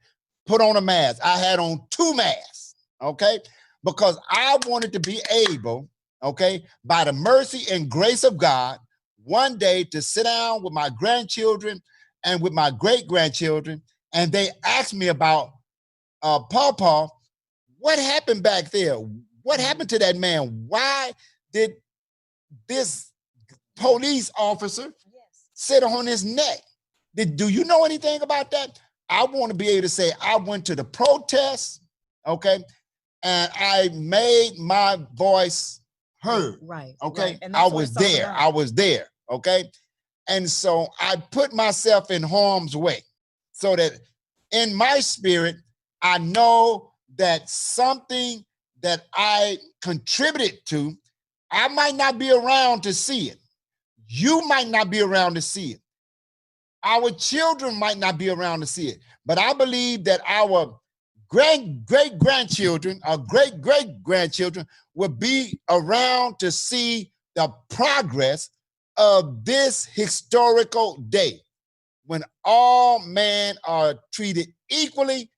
Put on a mask. I had on 2 masks, okay? Because I wanted to be able, okay, by the mercy and grace of God, one day to sit down with my grandchildren and with my great-grandchildren, and they asked me about Pawpaw, what happened back there? What happened to that man? Why did this police officer Yes. sit on his neck? Do you know anything about that? I want to be able to say I went to the protest, okay, and I made my voice heard. Right. Okay. Right. And I that's what was it's all there. about. I was there. Okay. And so I put myself in harm's way so that in my spirit, I know that something that I contributed to, I might not be around to see it. You might not be around to see it. Our children might not be around to see it. But I believe that our great-grandchildren, our great-great-grandchildren will be around to see the progress of this historical day when all men are treated equally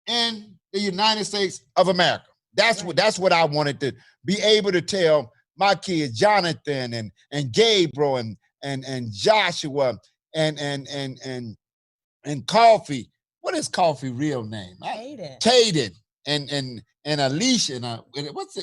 in the United States of America. That's what I wanted to be able to tell my kids, Jonathan and Gabriel and Joshua and Coffee. What is Coffee real name? Caden and Alicia and what's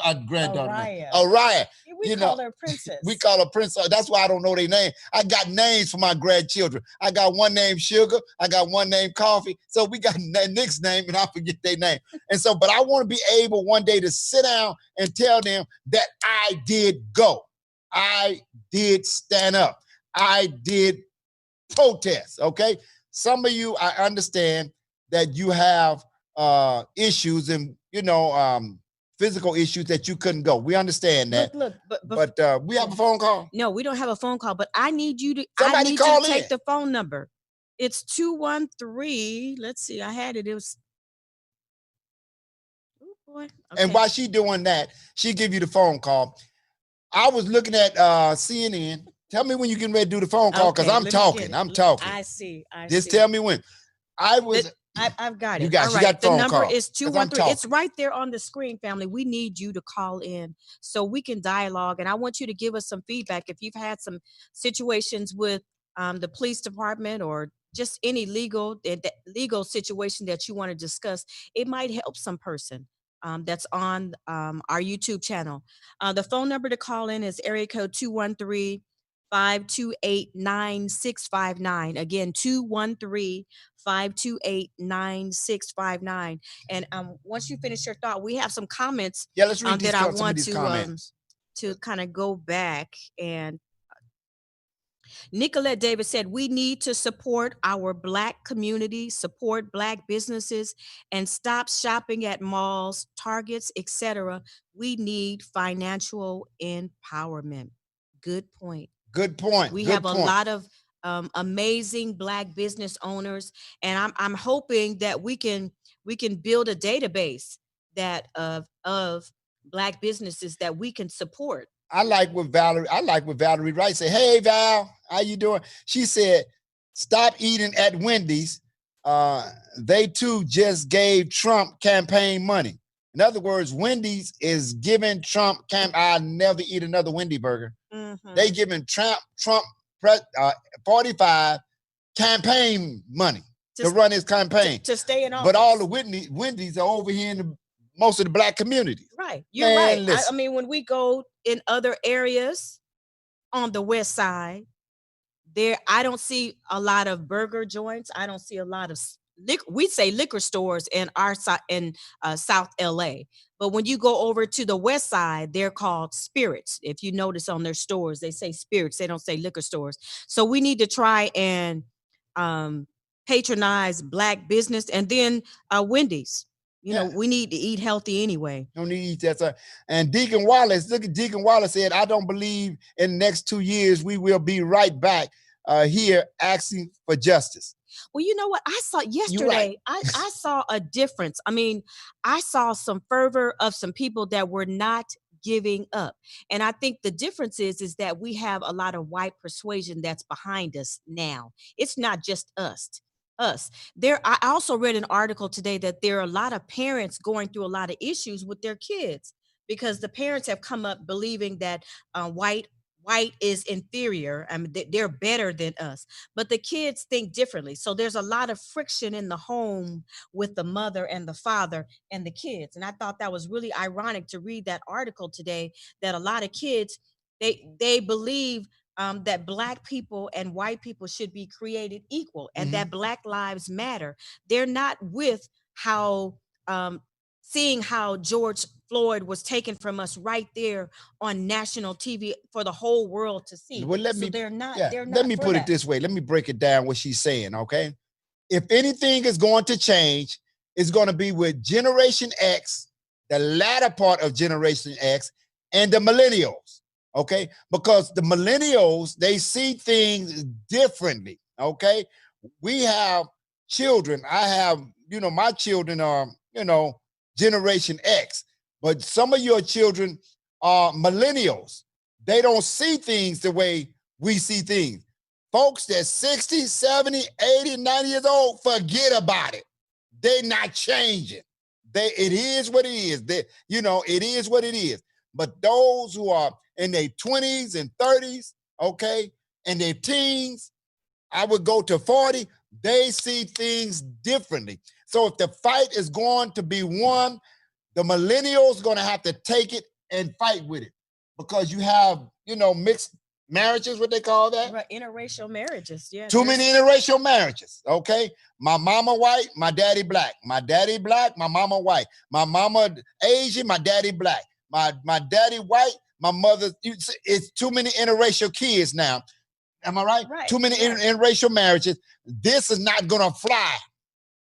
our granddaughter name? Araya. We call her princess. We call her princess. That's why I don't know their name. I got names for my grandchildren. I got one named Sugar. I got one named Coffee. So we got Nick's name and I forget their name. And so, but I want to be able one day to sit down and tell them that I did go. I did stand up. I did protest. Okay. Some of you, I understand that you have issues and physical issues that you couldn't go. We understand that. Look, But we have a phone call. No, we don't have a phone call, but I need you to Somebody call in. take the phone number. It's 213. Let's see. I had it. It was oh boy. Okay. And while she doing that, she give you the phone call. I was looking at CNN. Tell me when you getting ready to do the phone call, because Okay, I'm let me talking. get it. I'm talking. I see. Just see. tell me when. I've got it. You got, all she right. got The phone number call, is 'cause I'm 213. It's talking. right there on the screen, family. We need you to call in so we can dialogue. And I want you to give us some feedback. If you've had some situations with the police department or just any legal situation that you want to discuss, it might help some person that's on our YouTube channel. The phone number to call in is area code 213 528 9659. Again, 213 528 9659. And once you finish your thought, we have some comments Let's read that I want comments. to kind of go back. And Nicolette Davis said, we need to support our Black community, support Black businesses, and stop shopping at malls, Targets, etc. We need financial empowerment. Good point. Good point. We Good have point. a lot of amazing Black business owners, and I'm hoping that we can build a database that of Black businesses that we can support. I like what Valerie Wright said. Hey Val, how you doing? She said, stop eating at Wendy's. They too just gave Trump campaign money. In other words, Wendy's is giving Trump I'll never eat another Wendy burger. Mm-hmm. They giving Trump 45 campaign money to run his campaign. To stay in office. But all the Wendy's are over here in most of the Black communities. Right. You're right. I mean, when we go in other areas on the West Side, I don't see a lot of burger joints. I don't see a lot of we say liquor stores in our side in South LA. But when you go over to the West Side, they're called Spirits. If you notice on their stores, they say Spirits. They don't say liquor stores. So we need to try and patronize Black business. And then Wendy's. You know, we need to eat healthy anyway. Don't need to eat that. And Deacon Wallace, look at Deacon Wallace said, I don't believe in the next 2 years we will be right back here asking for justice. Well, you know what? I saw yesterday, right. I saw a difference. I mean, I saw some fervor of some people that were not giving up. And I think the difference is that we have a lot of white persuasion that's behind us now. It's not just us. I also read an article today that there are a lot of parents going through a lot of issues with their kids because the parents have come up believing that white is inferior. I mean, they're better than us, but the kids think differently. So there's a lot of friction in the home with the mother and the father and the kids. And I thought that was really ironic to read that article today, that a lot of kids, they believe that Black people and white people should be created equal and that Black lives matter. They're not with how seeing how George Floyd was taken from us right there on national TV for the whole world to see. Well, they're not. Let me put it this way. Let me break it down what she's saying, okay? If anything is going to change, it's going to be with Generation X, the latter part of Generation X, and the millennials, okay? Because the millennials, they see things differently, okay? We have children. I have, my children are, Generation X. But some of your children are millennials. They don't see things the way we see things. Folks that's 60, 70, 80, 90 years old, forget about it. They're not changing. It is what it is. It is what it is. But those who are in their 20s and 30s, okay, and their teens, I would go to 40, they see things differently. So if the fight is going to be won, the millennials going to have to take it and fight with it, because you have, mixed marriages, what they call that? Right, interracial marriages, yeah. Too many interracial marriages, okay? My mama white, my daddy black. My daddy black, my mama white. My mama Asian, my daddy black. My daddy white, My mother, it's too many interracial kids now. Am I right? Right. Too many interracial marriages. This is not going to fly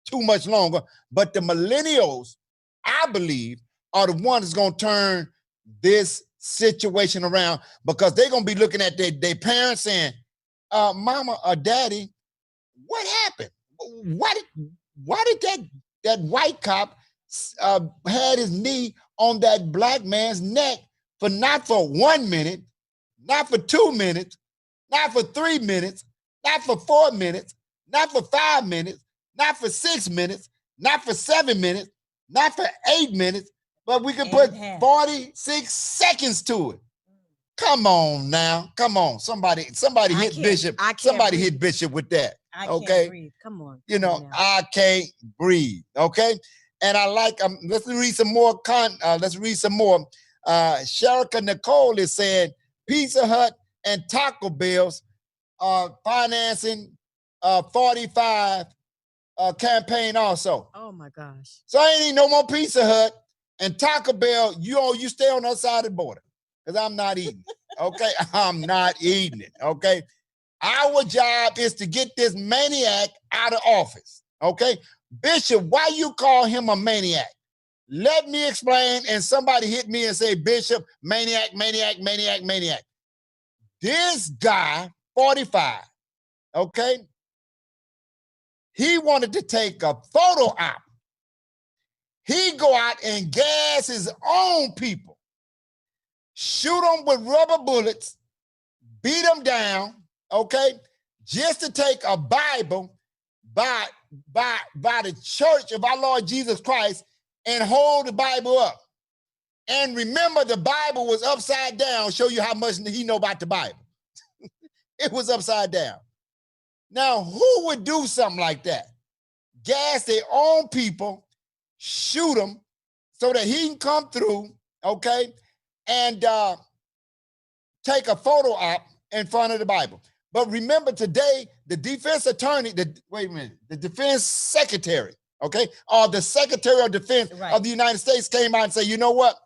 too much longer. But the millennials, I believe, are the ones that's going to turn this situation around, because they're going to be looking at their parents saying, mama or daddy, what happened? Why did that white cop had his knee on that black man's neck for not for 1 minute, not for 2 minutes, not for 3 minutes, not for 4 minutes, not for 5 minutes, not for 6 minutes, not for 7 minutes, not for 8 minutes, but we can put 46 seconds to it. Come on now. Come on. Somebody hit Bishop. Somebody hit Bishop with that. I okay? Can't breathe. Come on. You know, I can't breathe. Okay. And I like, let's read some more. Sharika Nicole is saying Pizza Hut and Taco Bell's financing 45 campaign also. Oh my gosh. So I ain't no more Pizza Hut and Taco Bell. You stay on the other side of the border, because I'm not eating it. Okay. I'm not eating it. Okay. Our job is to get this maniac out of office. Okay. Bishop, why you call him a maniac? Let me explain. And somebody hit me and say, Bishop, maniac, maniac, maniac, maniac. This guy, 45, okay, he wanted to take a photo op. He go out and gas his own people, shoot them with rubber bullets, beat them down, okay, just to take a Bible by the Church of our Lord Jesus Christ and hold the Bible up. And remember, the Bible was upside down. Show you how much he know about the Bible. It was upside down. Now, who would do something like that? Gas their own people, shoot them so that he can come through, okay, and take a photo op in front of the Bible. But remember, today, the defense attorney, the defense secretary, okay, or the Secretary of Defense of the United States came out and said, you know what?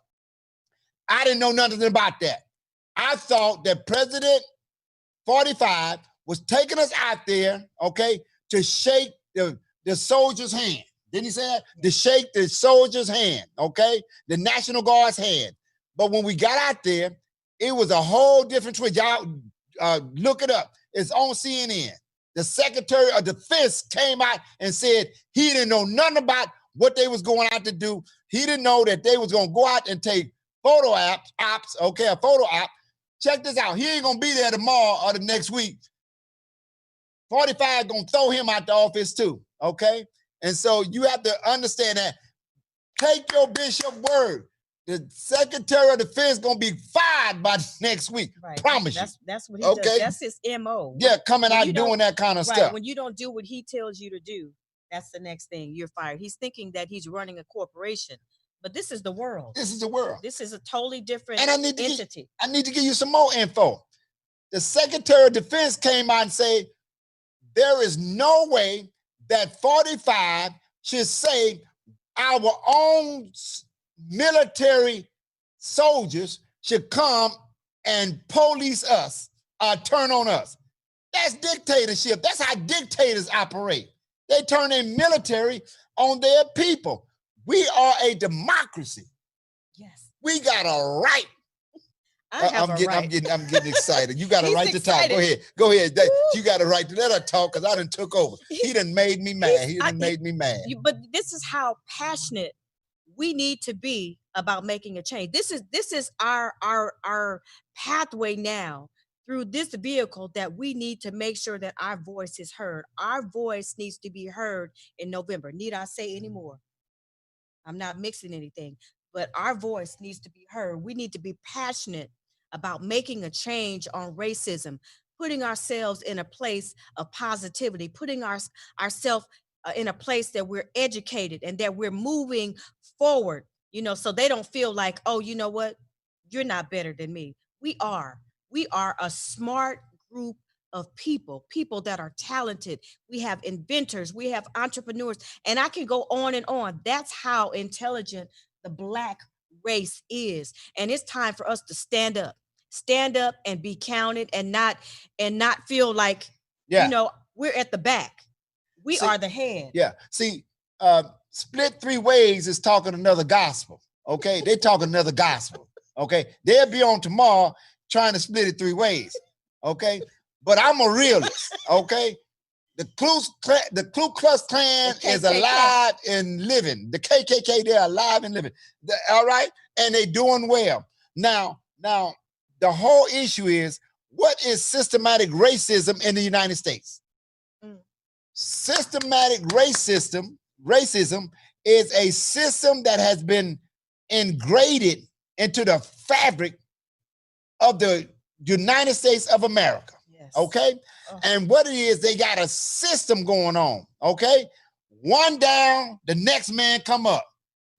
I didn't know nothing about that. I thought that President 45 was taking us out there, okay, to shake the soldier's hand. Didn't he say that? To shake the soldier's hand, okay? The National Guard's hand. But when we got out there, it was a whole different twitch. Y'all look it up. It's on CNN. The Secretary of Defense came out and said he didn't know nothing about what they was going out to do. He didn't know that they was going to go out and take photo ops, okay, a photo op. Check this out. He ain't going to be there tomorrow or the next week. 45 going to throw him out the office too, okay? And so you have to understand that. Take your bishop word. The Secretary of Defense going to be fired by next week. Right. Promise you. That's what he does. That's his MO. Yeah, coming out doing that kind of stuff. When you don't do what he tells you to do, that's the next thing. You're fired. He's thinking that he's running a corporation. But this is the world. This is the world. This is a totally different entity. I need to give you some more info. The Secretary of Defense came out and said, there is no way that 45 should say our own military soldiers should come and police us, turn on us. That's dictatorship. That's how dictators operate. They turn their military on their people. We are a democracy. Yes. We got a right. I'm getting excited. You got a right to talk. Go ahead. You got a right to let her talk, because I done took over. He done made me mad. But this is how passionate we need to be about making a change. This is our pathway now through this vehicle, that we need to make sure that our voice is heard. Our voice needs to be heard in November. Need I say any more? I'm not mixing anything, but our voice needs to be heard. We need to be passionate about making a change on racism, putting ourselves in a place of positivity, putting ourselves in a place that we're educated and that we're moving forward, so they don't feel like, oh, you know what? You're not better than me. We are a smart group of people that are talented. We have inventors, we have entrepreneurs, and I can go on and on. That's how intelligent the Black race is. And it's time for us to stand up and be counted, and not feel like, Yeah. we're at the back. We See, are the head. yeah. See, split three ways is talking another gospel. Okay. They talking another gospel. Okay. They'll be on tomorrow trying to split it three ways. Okay. But I'm a realist. Okay. The Ku Klux Klan is alive and living. The KKK, they're alive and living. All right? And they're doing well. Now, the whole issue is, what is systematic racism in the United States? Systematic racism is a system that has been ingrained into the fabric of the United States of America. Yes. Okay? And what it is, they got a system going on. Okay? One down, the next man come up.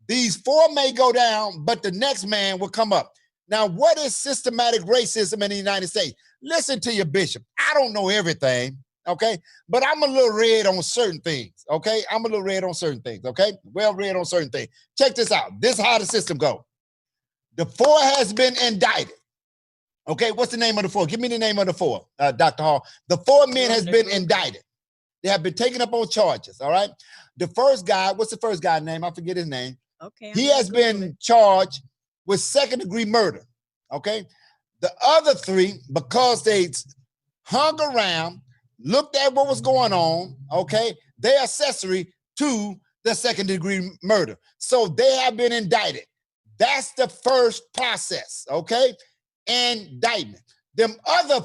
These four may go down, but the next man will come up. Now, what is systematic racism in the United States? Listen to your bishop. I don't know everything, okay? But I'm a little red on certain things, okay? I'm a little red on certain things, okay? Well read on certain things. Check this out. This is how the system goes. The four has been indicted. Okay, what's the name of the four? Give me the name of the four, Dr. Hall. The four men has been indicted. They have been taken up on charges, all right? The first guy, what's the first guy's name? I forget his name. Okay. He has been charged with second-degree murder, okay? The other three, because they hung around, looked at what was going on, okay? They're accessory to the second-degree murder. So they have been indicted. That's the first process, okay? Indictment. Them other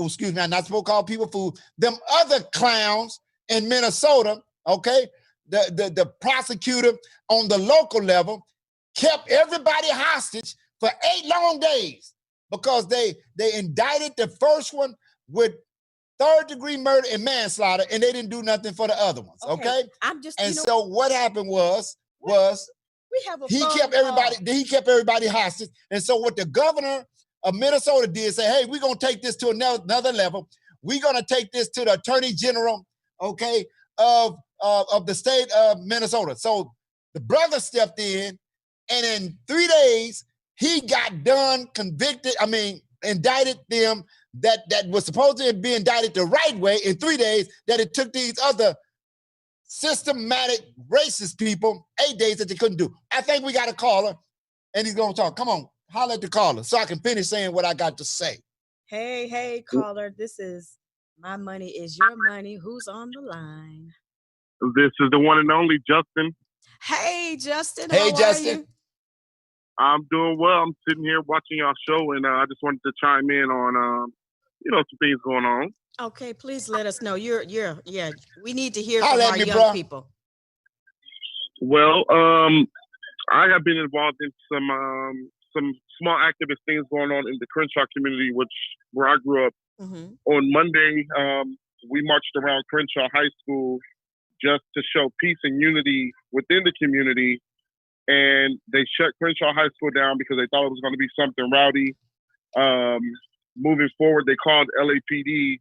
excuse me, I'm not supposed to call people fool. Them other clowns in Minnesota, okay? The prosecutor on the local level kept everybody hostage for 8 long days because they indicted the first one with third-degree murder and manslaughter, and they didn't do nothing for the other ones, okay? So what happened was he kept everybody hostage. And so what the governor of Minnesota did say, hey, we're going to take this to another level. We're going to take this to the attorney general, okay, of the state of Minnesota. So the brother stepped in, and in 3 days, he got done, indicted them that was supposed to be indicted the right way in 3 days, that it took these other systematic racist people 8 days that they couldn't do. I think we got a caller, and he's going to talk. Come on, holler at the caller so I can finish saying what I got to say. Hey, caller, this is My Money Is Your Money. Who's on the line? This is the one and only Justin. Hey, Justin. How are you? I'm doing well. I'm sitting here watching y'all show, and I just wanted to chime in on, some things going on. Okay, please let us know. We need to hear from our young people. Well, I have been involved in some small activist things going on in the Crenshaw community, where I grew up. Mm-hmm. On Monday, we marched around Crenshaw High School just to show peace and unity within the community. And they shut Crenshaw High School down because they thought it was going to be something rowdy. Moving forward, they called LAPD,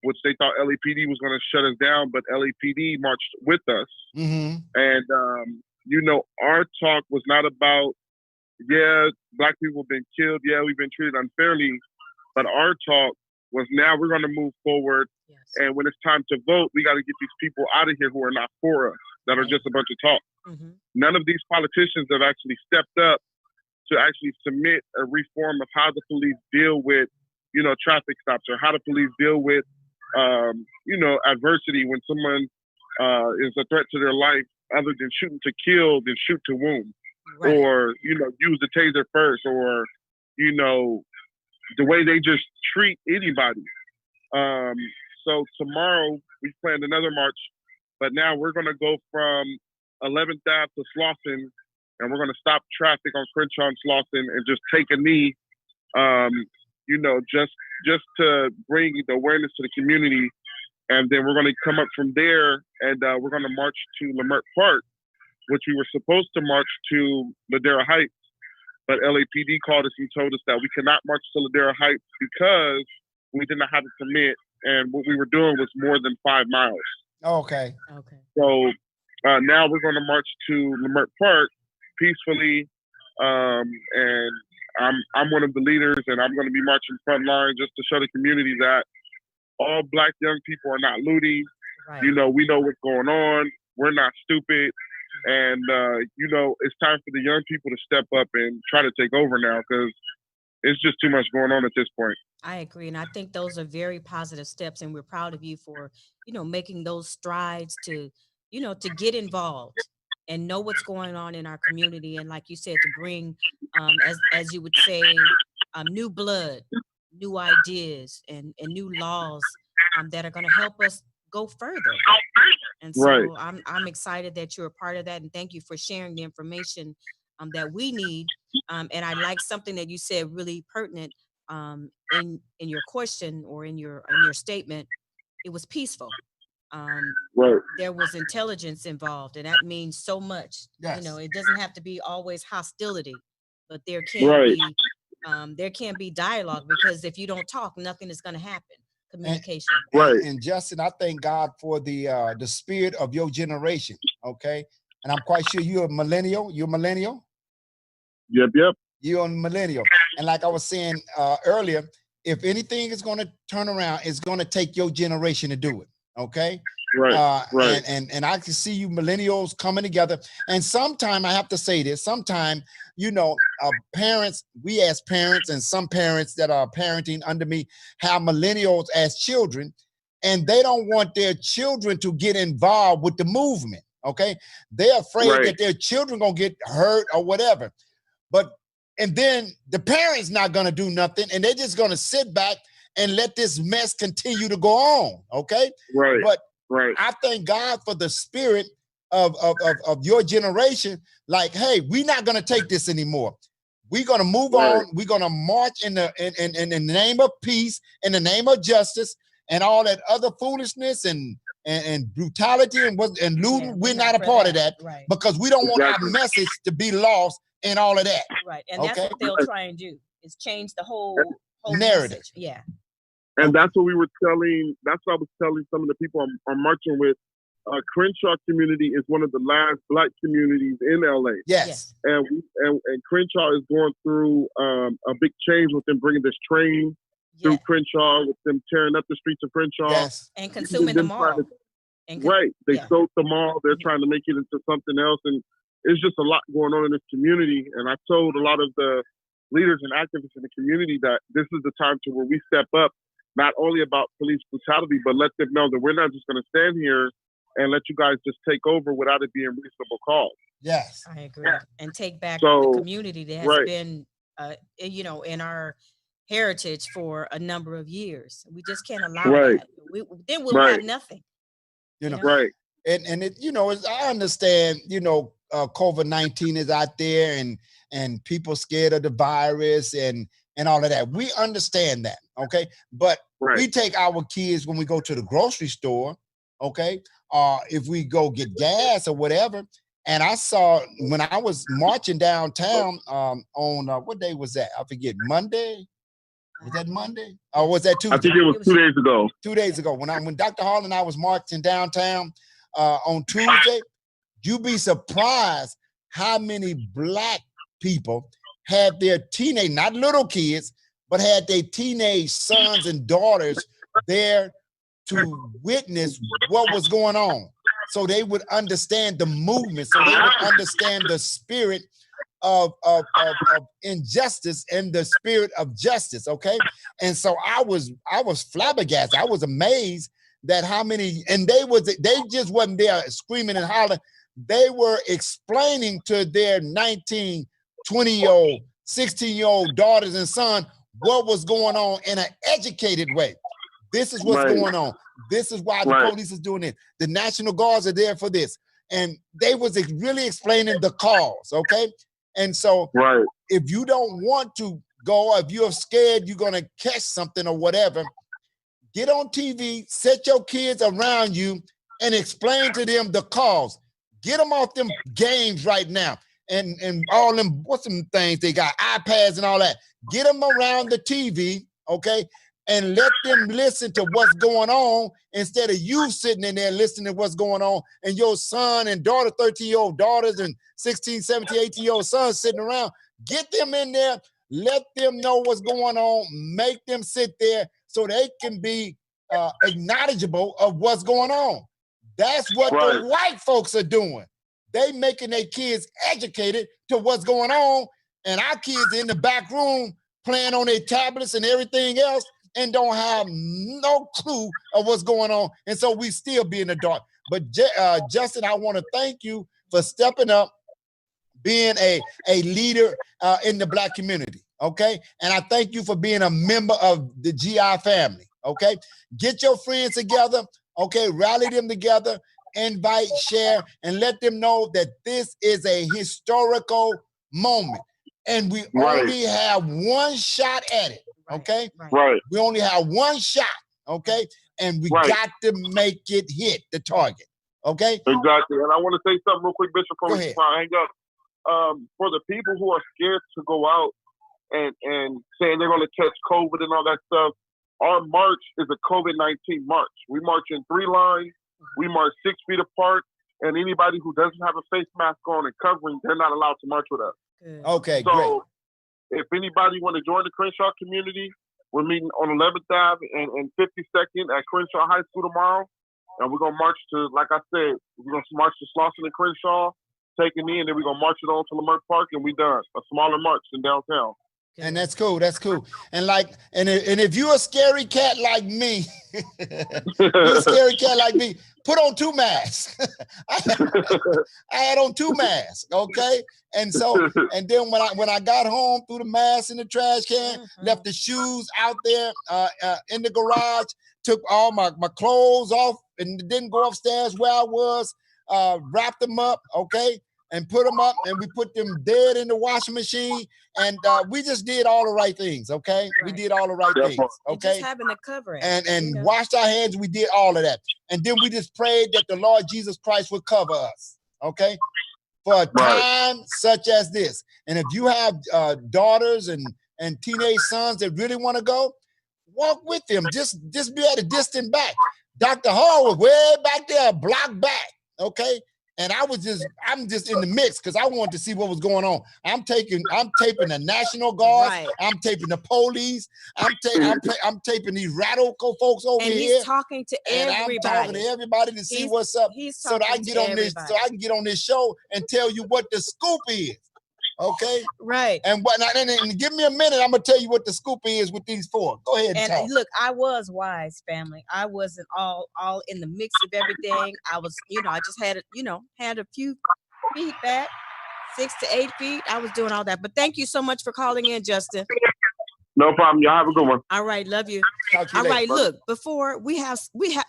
which they thought LAPD was going to shut us down, but LAPD marched with us. Mm-hmm. And, our talk was not about, Black people have been killed. Yeah, we've been treated unfairly. But our talk was, now we're going to move forward. Yes. And when it's time to vote, we got to get these people out of here who are not for us, that are just a bunch of talk. Mm-hmm. None of these politicians have actually stepped up to actually submit a reform of how the police deal with, traffic stops, or how the police deal with, adversity when someone is a threat to their life, other than shooting to kill, than shoot to wound, right. Or, use the taser first, or, the way they just treat anybody. So tomorrow we planned another march, but now we're going to go from 11th Ave to Slauson, and we're going to stop traffic on Crenshaw and Slauson and just take a knee, just to bring the awareness to the community. And then we're going to come up from there, and we're going to march to Lamert Park, which we were supposed to march to Ladera Heights, but LAPD called us and told us that we cannot march to Ladera Heights because we did not have a permit, and what we were doing was more than 5 miles. Okay. So now we're going to march to Lamert Park peacefully, And I'm one of the leaders, and I'm going to be marching front line just to show the community that all Black young people are not looting. Right. You know, we know what's going on. We're not stupid. And, you know, it's time for the young people to step up and try to take over now, because it's just too much going on at this point. I agree. And I think those are very positive steps. And we're proud of you for, you know, making those strides to, you know, to get involved and know what's going on in our community. And like you said, to bring, as you would say, new blood, new ideas, and new laws that are going to help us go further. And so right. I'm excited that you're a part of that. And thank you for sharing the information that we need. And I like something that you said really pertinent in your question or in your statement. It was peaceful. Right. There was intelligence involved, and that means so much. Yes. You know, it doesn't have to be always hostility, but there can right. be there can be dialogue, because if you don't talk, nothing is going to happen. Communication. Right. And Justin, I thank God for the spirit of your generation. Okay. And I'm quite sure you're a millennial. You're a millennial? Yep, yep. You're a millennial. And like I was saying earlier, if anything is going to turn around, it's going to take your generation to do it. Okay. Right. Right. And I can see you millennials coming together. And sometime I have to say this, sometime, you know, parents, we as parents, and some parents that are parenting under me have millennials as children, and they don't want their children to get involved with the movement. Okay. They're afraid right. that their children gonna get hurt or whatever. And then the parents not gonna do nothing, and they're just gonna sit back and let this mess continue to go on. Okay. Right. But right. I thank God for the spirit of your generation. Like, hey, we're not gonna take this anymore. We're gonna move right. on. We're gonna march in the name of peace, in the name of justice, and all that other foolishness and brutality and looting. Yeah, we're not a part of that, right. because we don't want our message to be lost in all of that. Right, and that's what they'll try and do, is change the whole narrative. Message. Yeah. And that's what we were telling. That's what I was telling some of the people I'm marching with. Crenshaw community is one of the last Black communities in LA. Yes. And Crenshaw is going through a big change with them bringing this train through Crenshaw, with them tearing up the streets of Crenshaw. Yes. And consuming the mall. Right. They sold the mall. They're trying to make it into something else. And it's just a lot going on in this community. And I told a lot of the leaders and activists in the community that this is the time to where we step up, not only about police brutality, but let them know that we're not just going to stand here and let you guys just take over without it being reasonable cause. Yes. I agree. And take back the community that has right. been, you know, in our heritage for a number of years. We just can't allow right. that. Then we'll right. have nothing. You know? Right. And it, you know, I understand, you know, COVID-19 is out there, and people scared of the virus and all of that. We understand that, okay? But right. we take our kids when we go to the grocery store, okay? If we go get gas or whatever. And I saw when I was marching downtown on what day was that? I forget. Monday? Was that Monday? Or was that Tuesday? I think it was 2 days ago. 2 days ago. When Dr. Hall and I was marching downtown on Tuesday, you'd be surprised how many Black people had their teenage, not little kids, but had their teenage sons and daughters there to witness what was going on. So they would understand the movement, so they would understand the spirit of injustice and the spirit of justice, okay? And so I was flabbergasted. I was amazed that how many, and they just wasn't there screaming and hollering. They were explaining to their 19, 20-year-old, 16-year-old daughters and sons what was going on in an educated way. This is what's right. going on. This is why the right. police is doing it. The National Guards are there for this. And they was really explaining the cause, okay? And so right. if you don't want to go, if you're scared you're going to catch something or whatever, get on TV, set your kids around you and explain to them the cause. Get them off them games right now. And all them, what's some things they got, iPads and all that. Get them around the TV, okay? and let them listen to what's going on instead of you sitting in there listening to what's going on and your son and daughter, 13-year-old daughters and 16, 17, 18-year-old sons sitting around. Get them in there, let them know what's going on, make them sit there so they can be acknowledgeable of what's going on. That's what the white folks are doing. They making their kids educated to what's going on, and our kids in the back room playing on their tablets and everything else and don't have no clue of what's going on. And so we still be in the dark. But Justin, I want to thank you for stepping up, being a leader in the Black community, okay? And I thank you for being a member of the GI family, okay? Get your friends together, okay? Rally them together, invite, share, and let them know that this is a historical moment. And we only have one shot at it, okay? We only have one shot, okay? And we got to make it hit the target, okay? Exactly. And I want to say something real quick, Bishop, before we hang up. For the people who are scared to go out and saying they're going to catch COVID and all that stuff, our march is a COVID-19 march. We march in 3 lines. We march 6 feet apart. And anybody who doesn't have a face mask on and covering, they're not allowed to march with us. Okay, so if anybody want to join the Crenshaw community, we're meeting on 11th Ave and 52nd at Crenshaw High School tomorrow. And we're going to march to, like I said, we're going to march to Slauson and Crenshaw, take a knee, and then we're going to march it on to Lamert Park, and we done. A smaller march in downtown. And that's cool. That's cool. And if you're a scary cat like me, you're a scary cat like me, put on 2 masks. I had on 2 masks, okay? And so, and then when I got home, threw the mask in the trash can, left the shoes out there in the garage, took all my clothes off and didn't go upstairs where I was, wrapped them up, okay? And put them up, and we put them dead in the washing machine, and we just did all the right things, okay? We did all the right things, okay? And just having to cover it. And washed our hands, we did all of that. And then we just prayed that the Lord Jesus Christ would cover us, okay? For a time such as this. And if you have daughters and teenage sons that really want to go, walk with them. Just be at a distant back. Dr. Hall was way back there, a block back, okay? And I'm just in the mix because I wanted to see what was going on. I'm taping the National Guard. I'm taping the police. I'm taping these radical folks over here. And he's talking to everybody. I'm talking to everybody to see what's up, so that I can get on this. So I can get on this show and tell you what the scoop is. Okay. Right. And give me a minute. I'm gonna tell you what the scoop is with these 4. Go ahead and talk. Look, I was wise, family. I wasn't all in the mix of everything. I was, I just had a few feet back, 6 to 8 feet. I was doing all that. But thank you so much for calling in, Justin. No problem. Y'all have a good one. All right, love you. Talk to you all later, right, brother. look, before we have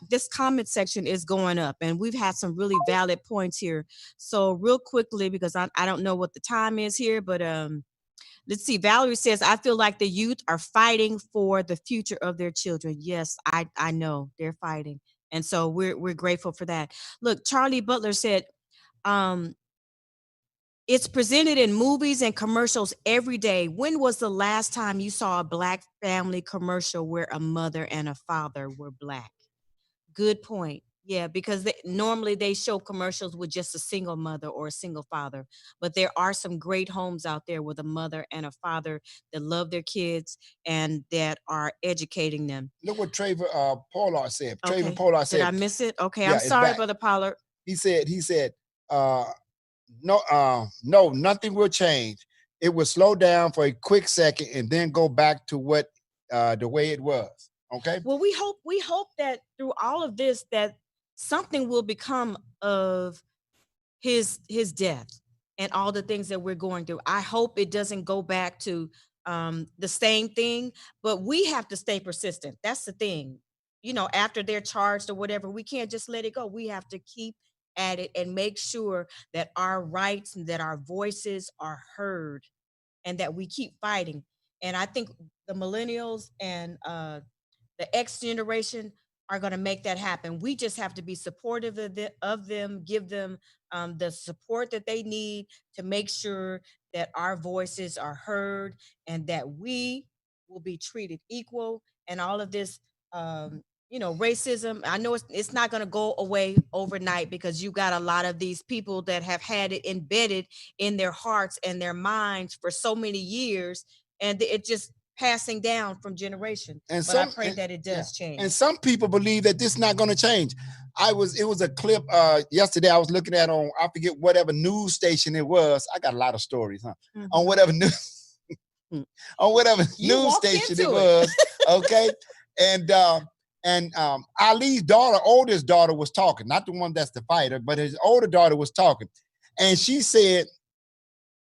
this comment section is going up, and we've had some really valid points here. So real quickly, because I don't know what the time is here, but let's see. Valerie says, I feel like the youth are fighting for the future of their children. Yes, I know they're fighting. And so we're grateful for that. Look, Charlie Butler said, it's presented in movies and commercials every day. When was the last time you saw a Black family commercial where a mother and a father were Black? Good point. Yeah, because normally they show commercials with just a single mother or a single father. But there are some great homes out there with a mother and a father that love their kids and that are educating them. Look what Trevor Pollard said. Okay. Trevor Pollard said. Did I miss it? Okay, yeah, I'm sorry, Brother Pollard. He said, no, nothing will change. It will slow down for a quick second and then go back to what the way it was. Okay. Well, we hope that through all of this that something will become of his death and all the things that we're going through. I hope it doesn't go back to the same thing, but we have to stay persistent. That's the thing. After they're charged or whatever, we can't just let it go. We have to keep at it and make sure that our rights and that our voices are heard and that we keep fighting. And I think the millennials and the X generation are going to make that happen. We just have to be supportive of them, give them the support that they need to make sure that our voices are heard and that we will be treated equal and all of this, racism. I know it's not going to go away overnight, because you got a lot of these people that have had it embedded in their hearts and their minds for so many years, and it just passing down from generation. And but I pray that it does change. And some people believe that this is not going to change. It was a clip yesterday I was looking at on, I forget whatever news station it was. I got a lot of stories, huh? On whatever news on whatever news station it was. Okay. And Ali's daughter, oldest daughter, was talking, not the one that's the fighter, but his older daughter was talking. And she said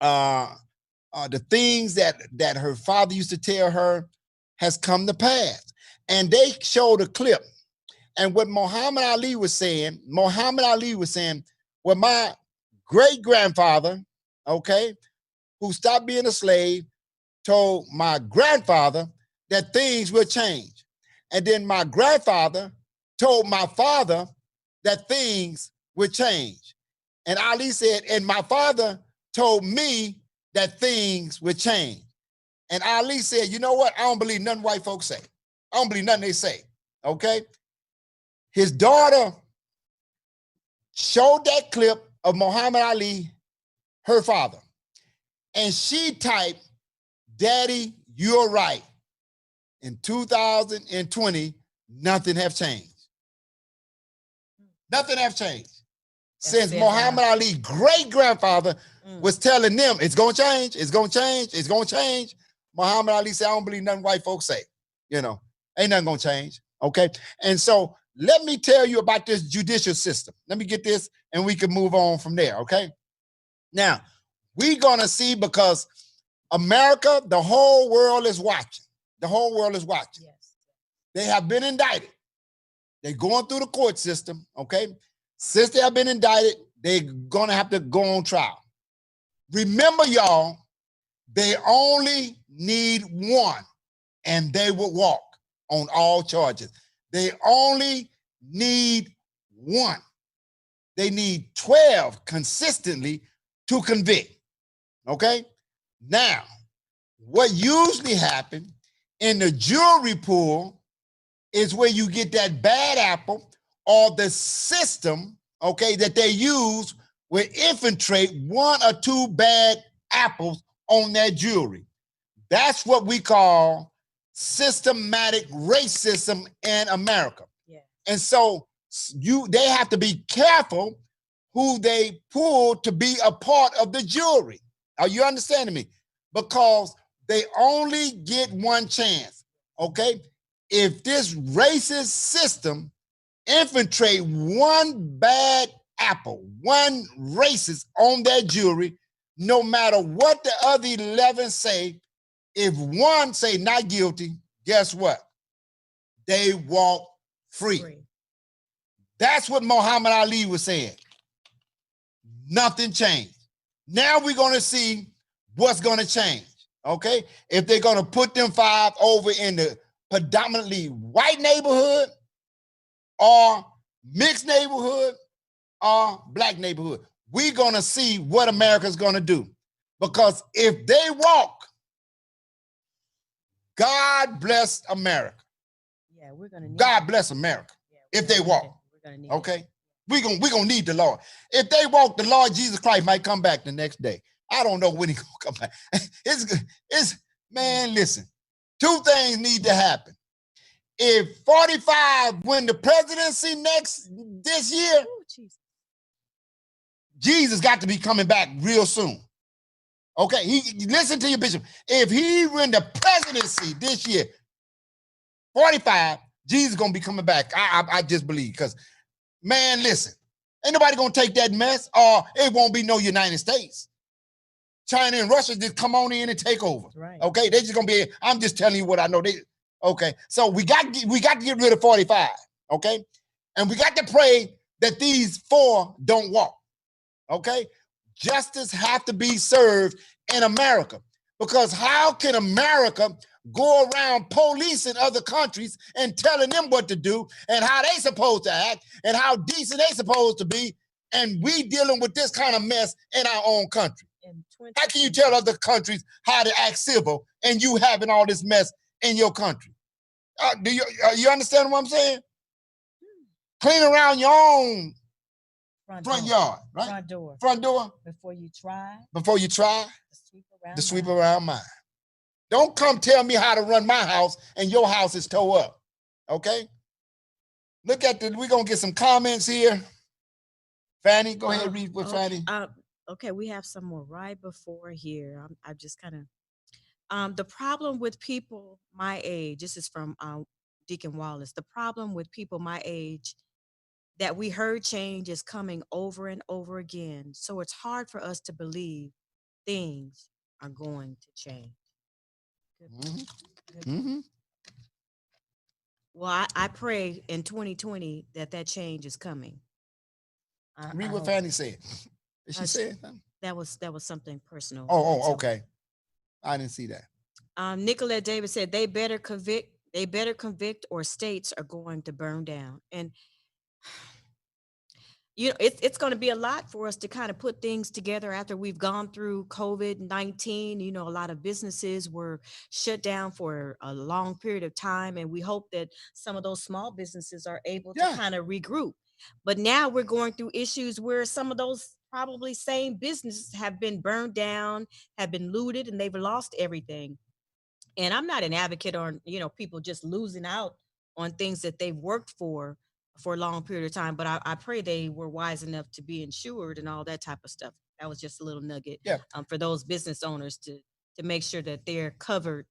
the things that her father used to tell her has come to pass. And they showed a clip. And what Muhammad Ali was saying, well, my great-grandfather, okay, who stopped being a slave, told my grandfather that things will change. And then my grandfather told my father that things would change. And Ali said, and my father told me that things would change. And Ali said, you know what? I don't believe nothing white folks say. I don't believe nothing they say, okay? His daughter showed that clip of Muhammad Ali, her father, and she typed, Daddy, you're right. In 2020, nothing have changed. Nothing have changed. Since Muhammad Ali's great-grandfather was telling them, it's going to change, it's going to change, it's going to change. Muhammad Ali said, I don't believe nothing white folks say. Ain't nothing going to change, okay? And so let me tell you about this judicial system. Let me get this, and we can move on from there, okay? Now, we're going to see, because America, the whole world is watching. The whole world is watching. Yes. They have been indicted. They're going through the court system, okay? Since they have been indicted, they're going to have to go on trial. Remember, y'all, they only need one, and they will walk on all charges. They only need one. They need 12 consistently to convict, okay? Now, what usually happens in the jury pool is where you get that bad apple, or the system, okay, that they use will infiltrate one or two bad apples on their jury. That's what we call systematic racism in America. Yeah. And so they have to be careful who they pull to be a part of the jury. Are you understanding me? Because they only get one chance, okay? If this racist system infiltrate one bad apple, one racist on their jury, no matter what the other 11 say, if one say not guilty, guess what? They walk free. That's what Muhammad Ali was saying. Nothing changed. Now we're going to see what's going to change, okay? If they're going to put them 5 over in the predominantly white neighborhood, or mixed neighborhood, or black neighborhood. We're going to see what America's going to do. Because if they walk, God bless America. Yeah, we're going to need God bless America. Yeah, if they walk. We're going to need okay? We're gonna need the Lord. If they walk, the Lord Jesus Christ might come back the next day. I don't know when he's going to come back. Man, listen. 2 things need to happen. If 45 win the presidency this year, Jesus got to be coming back real soon. Okay, listen to your bishop. If he win the presidency this year, 45, Jesus gonna be coming back. I just believe, because, man, listen, ain't nobody gonna take that mess, or it won't be no United States. China and Russia just come on in and take over. Right. Okay, they just gonna be. I'm just telling you what I know. Okay, so we got to get rid of 45. Okay, and we got to pray that these 4 don't walk. Okay, justice have to be served in America, because how can America go around policing other countries and telling them what to do and how they supposed to act and how decent they supposed to be, and we dealing with this kind of mess in our own country? How can you tell other countries how to act civil and you having all this mess in your country? Do you understand what I'm saying? Clean around your own front yard, right? Front door. Before you try to sweep around mine. Don't come tell me how to run my house and your house is tore up. Okay? Look at we're going to get some comments here. Fanny, go ahead, read with Fanny. Okay, we have some more right before here. I just kind of, the problem with people my age, this is from Deacon Wallace, the problem with people my age that we heard change is coming over and over again. So it's hard for us to believe things are going to change. Well, I pray in 2020 that change is coming. Read what Fanny said. Did she say something? That was something personal. Oh, okay. I didn't see that. Nicolette Davis said they better convict or states are going to burn down. And it's going to be a lot for us to kind of put things together after we've gone through COVID-19. A lot of businesses were shut down for a long period of time, and we hope that some of those small businesses are able to kind of regroup. But now we're going through issues where some of those probably same businesses have been burned down, have been looted, and they've lost everything. And I'm not an advocate on, people just losing out on things that they've worked for a long period of time. But I pray they were wise enough to be insured and all that type of stuff. That was just a little nugget for those business owners to make sure that they're covered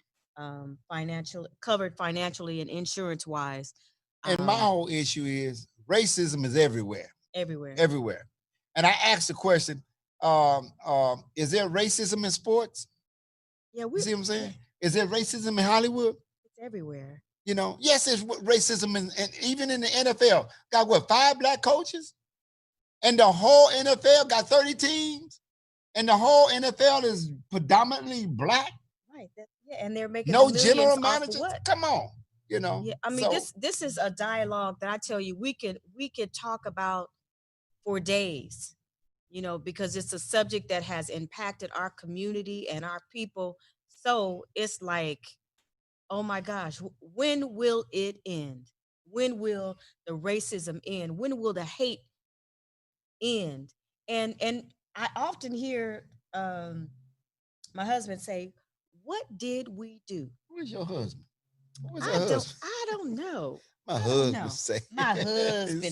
financially and insurance wise. And my whole issue is racism is everywhere. Everywhere. And I asked the question, is there racism in sports? Yeah, you see what I'm saying? Is there racism in Hollywood? It's everywhere. Yes, there's racism and even in the NFL. Got 5 black coaches? And the whole NFL got 30 teams? And the whole NFL is predominantly black? Right. And they're making no general managers? Come on. Yeah, I mean, this is a dialogue that I tell you we could talk about for days, because it's a subject that has impacted our community and our people. So it's like, oh my gosh, when will it end? When will the racism end? When will the hate end? And I often hear my husband say, "What did we do?" Where's your husband? I don't know. My husband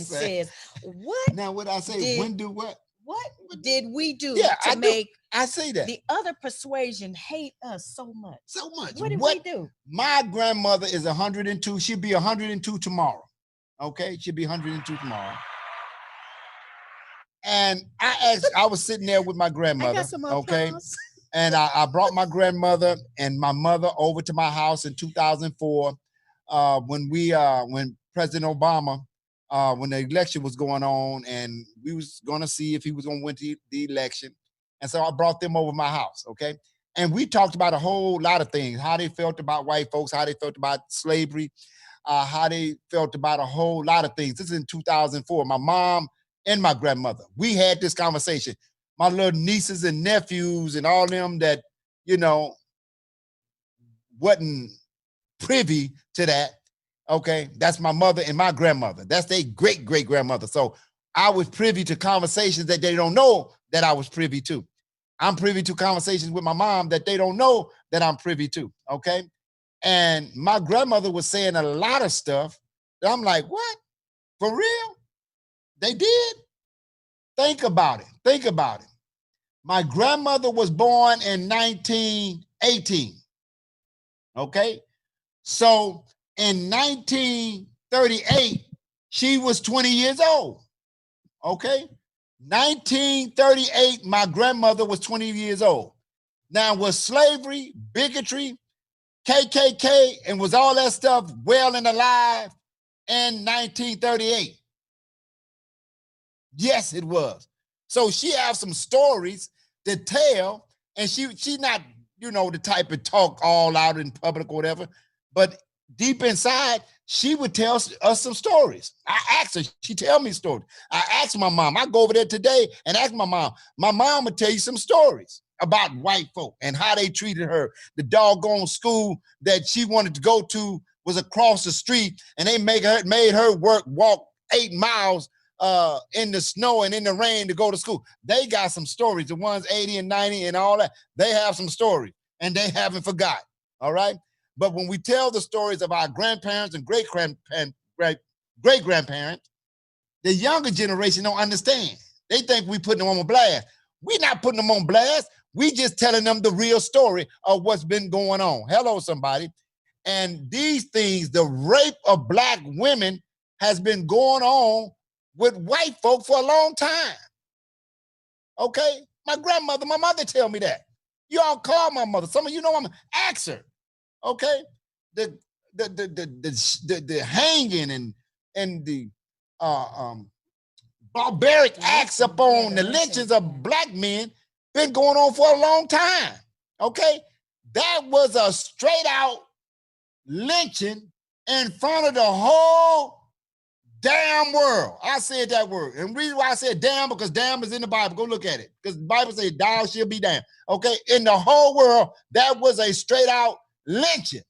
says, "What?" Now, what I say? When do what? What did we do to make? I say that the other persuasion hate us so much. So much. What did we do? My grandmother is 102. She'll be 102 tomorrow. Okay, she'll be 102 tomorrow. And I was sitting there with my grandmother. I got some applause. And I brought my grandmother and my mother over to my house in 2004 when President Obama, when the election was going on, and we was going to see if he was going to win the election. And so I brought them over my house, okay? And we talked about a whole lot of things, how they felt about white folks, how they felt about slavery, how they felt about a whole lot of things. This is in 2004. My mom and my grandmother, we had this conversation. My little nieces and nephews and all them that, wasn't privy to that, okay? That's my mother and my grandmother. That's their great-great-grandmother. So I was privy to conversations that they don't know that I was privy to. I'm privy to conversations with my mom that they don't know that I'm privy to, okay? And my grandmother was saying a lot of stuff that I'm like, what? For real? They did? Think about it. My grandmother was born in 1918, okay? So in 1938, she was 20 years old, okay? 1938, my grandmother was 20 years old. Now, was slavery, bigotry, KKK, and was all that stuff well and alive in 1938? Yes, it was. So she has some stories to tell, and she not, the type of talk all out in public or whatever, but deep inside, she would tell us some stories. I asked her, she tell me stories. I asked my mom, I go over there today and ask my mom. My mom would tell you some stories about white folk and how they treated her, the doggone school that she wanted to go to was across the street and they made her walk 8 miles in the snow and in the rain to go to school. They got some stories. The ones 80 and 90 and all that, they have some stories and they haven't forgot. All right. But when we tell the stories of our grandparents and great-grandparents, the younger generation don't understand. They think we putting them on blast. We're not putting them on blast. We just telling them the real story of what's been going on. Hello, somebody. And these things, the rape of Black women has been going on with white folk for a long time. Okay? My grandmother, my mother tell me that. You all call my mother. Some of you know I'm ask her. Okay? The hanging and the barbaric acts upon the lynchings of Black men been going on for a long time. Okay? That was a straight out lynching in front of the whole damn world. I said that word. And the reason why I said damn, because damn is in the Bible. Go look at it. Because the Bible says thou shalt be damned. Okay? In the whole world, that was a straight out lynching.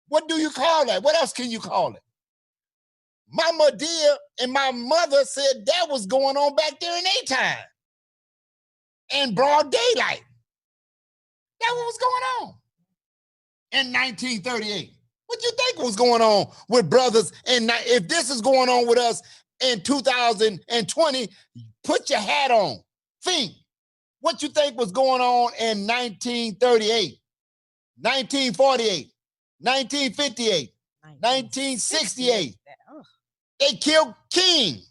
What do you call that? What else can you call it? Mama dear and my mother said that was going on back there in their time. In broad daylight. That's what was going on in 1938. What you think was going on with brothers? And if this is going on with us in 2020, put your hat on. Think. What you think was going on in 1938, 1948, 1958, 1968? They killed King.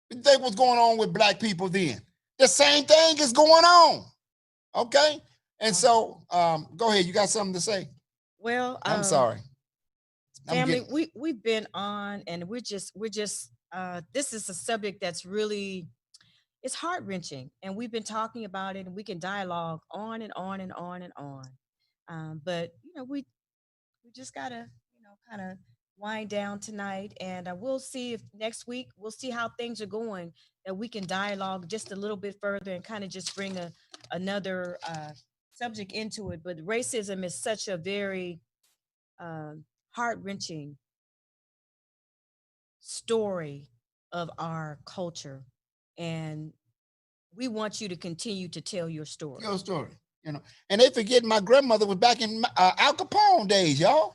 What you think was going on with Black people then? The same thing is going on. Okay? And so, go ahead. You got something to say? Well, I'm sorry. Family, we've been on, and we're just this is a subject that's really, it's heart-wrenching, and we've been talking about it, and we can dialogue on and on and on and on. But we just gotta kind of wind down tonight, and we'll see if next week we'll see how things are going, that we can dialogue just a little bit further and kind of just bring another subject into it. But racism is such a very heart-wrenching story of our culture, and we want you to continue to tell your story. Your story, And they forget my grandmother was back in Al Capone days, y'all.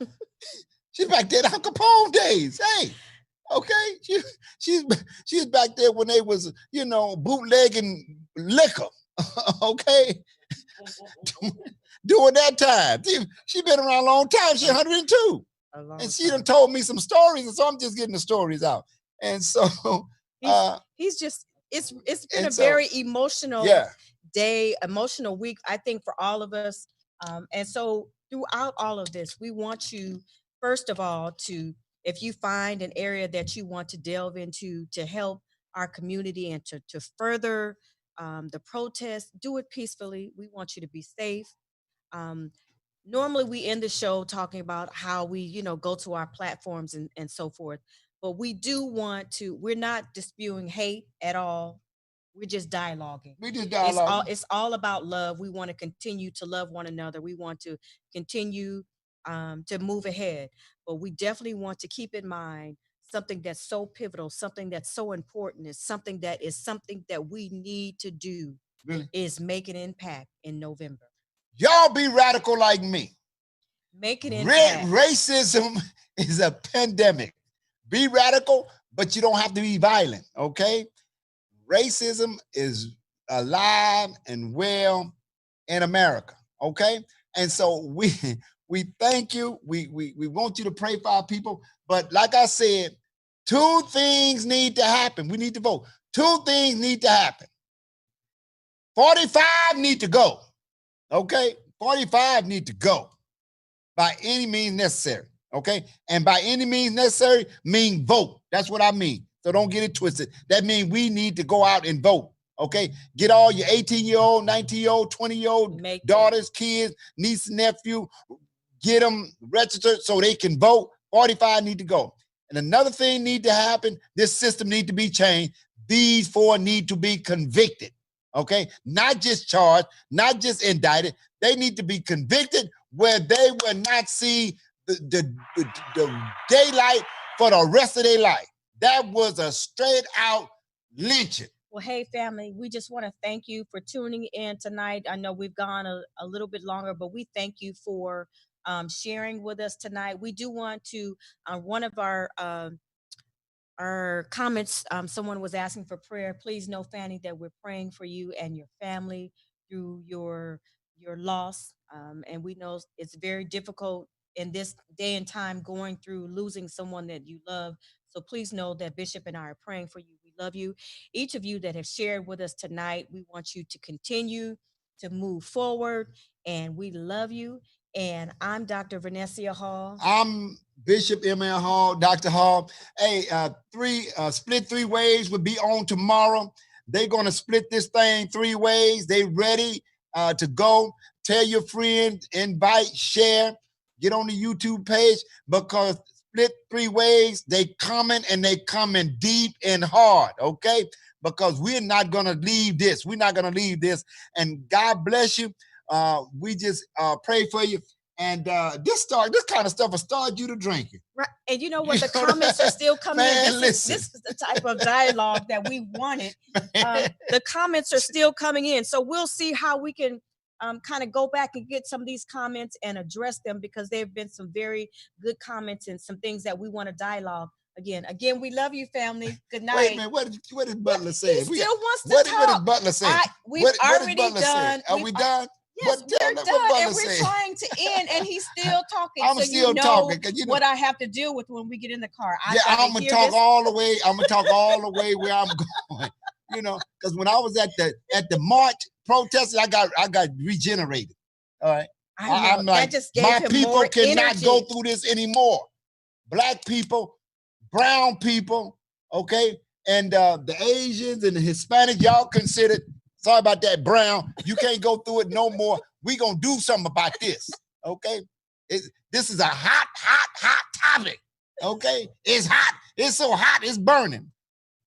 She's back there in Al Capone days. Hey, okay, she's back there when they was bootlegging liquor. Okay. During that time. She been around a long time. She's 102. And she done told me some stories, and so I'm just getting the stories out. And so he's just it's been a very emotional day, emotional week, I think, for all of us. And so throughout all of this, we want you, first of all, to, if you find an area that you want to delve into to help our community and to further the protest, do it peacefully. We want you to be safe. Normally we end the show talking about how we, go to our platforms and so forth, but we do want to, we're not disputing hate at all. We're just dialoguing. It's all about love. We want to continue to love one another. We want to continue to move ahead, but we definitely want to keep in mind something that's so pivotal, something that's so important, is something that we need to do. Really? Is make an impact in November. Y'all be radical like me. Make an impact. Racism is a pandemic. Be radical, but you don't have to be violent, okay? Racism is alive and well in America, okay? And so we thank you. We want you to pray for our people. But like I said, 2 things need to happen. We need to vote. 2 things need to happen. 45 need to go. Okay? 45 need to go by any means necessary. Okay? And by any means necessary mean vote. That's what I mean. So don't get it twisted. That means we need to go out and vote. Okay? Get all your 18-year-old, 19-year-old, 20-year-old daughters, kids, niece, nephew, get them registered so they can vote. 45 need to go. And another thing need to happen, this system need to be changed. These 4 need to be convicted. Okay? Not just charged, not just indicted. They need to be convicted where they will not see the daylight for the rest of their life. That was a straight out lynching. Well, hey, family, we just want to thank you for tuning in tonight. I know we've gone a little bit longer, but we thank you for sharing with us tonight. We do want to, one of our comments, someone was asking for prayer. Please know, Fanny, that we're praying for you and your family through your loss. And we know it's very difficult in this day and time going through losing someone that you love. So please know that Bishop and I are praying for you. We love you. Each of you that have shared with us tonight, we want you to continue to move forward, and we love you. And I'm Dr. Vernessia Hall. I'm Bishop M.L. Hall, Dr. Hall. Hey, split three ways will be on tomorrow. They're going to split this thing 3 ways. They ready to go. Tell your friends, invite, share, get on the YouTube page, because split 3 ways, they coming, and they coming deep and hard, okay? Because we're not going to leave this. We're not going to leave this. And God bless you. We just pray for you. And this kind of stuff will start you to drinking. Right. And you know what? The comments are still coming in. This is the type of dialogue that we wanted. The comments are still coming in. So we'll see how we can kind of go back and get some of these comments and address them, because there have been some very good comments and some things that we want to dialogue. Again, we love you, family. Good night. Wait a minute, what did Butler say? He still wants to talk. What did Butler say? We've already done. Are we done? Yes, we're done, and we're trying to end, and he's still talking. I'm still talking. You know what I have to deal with when we get in the car. I'm gonna talk all the way. I'm gonna talk all the way where I'm going. You know, because when I was at the march protesting, I got regenerated. All right, I'm like, my people cannot go through this anymore. Black people, brown people, okay, and the Asians and the Hispanic, y'all considered. Sorry about that, brown. You can't go through it no more. We gonna do something about this, okay? This is a hot topic, okay? It's hot. It's so hot, it's burning.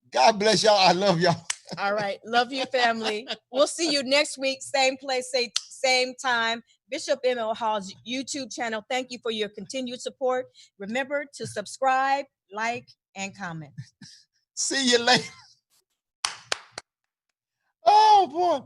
God bless y'all. I love y'all. All right. Love you, family. We'll see you next week. Same place, same time. Bishop M.L. Hall's YouTube channel. Thank you for your continued support. Remember to subscribe, like, and comment. See you later. Oh, boy.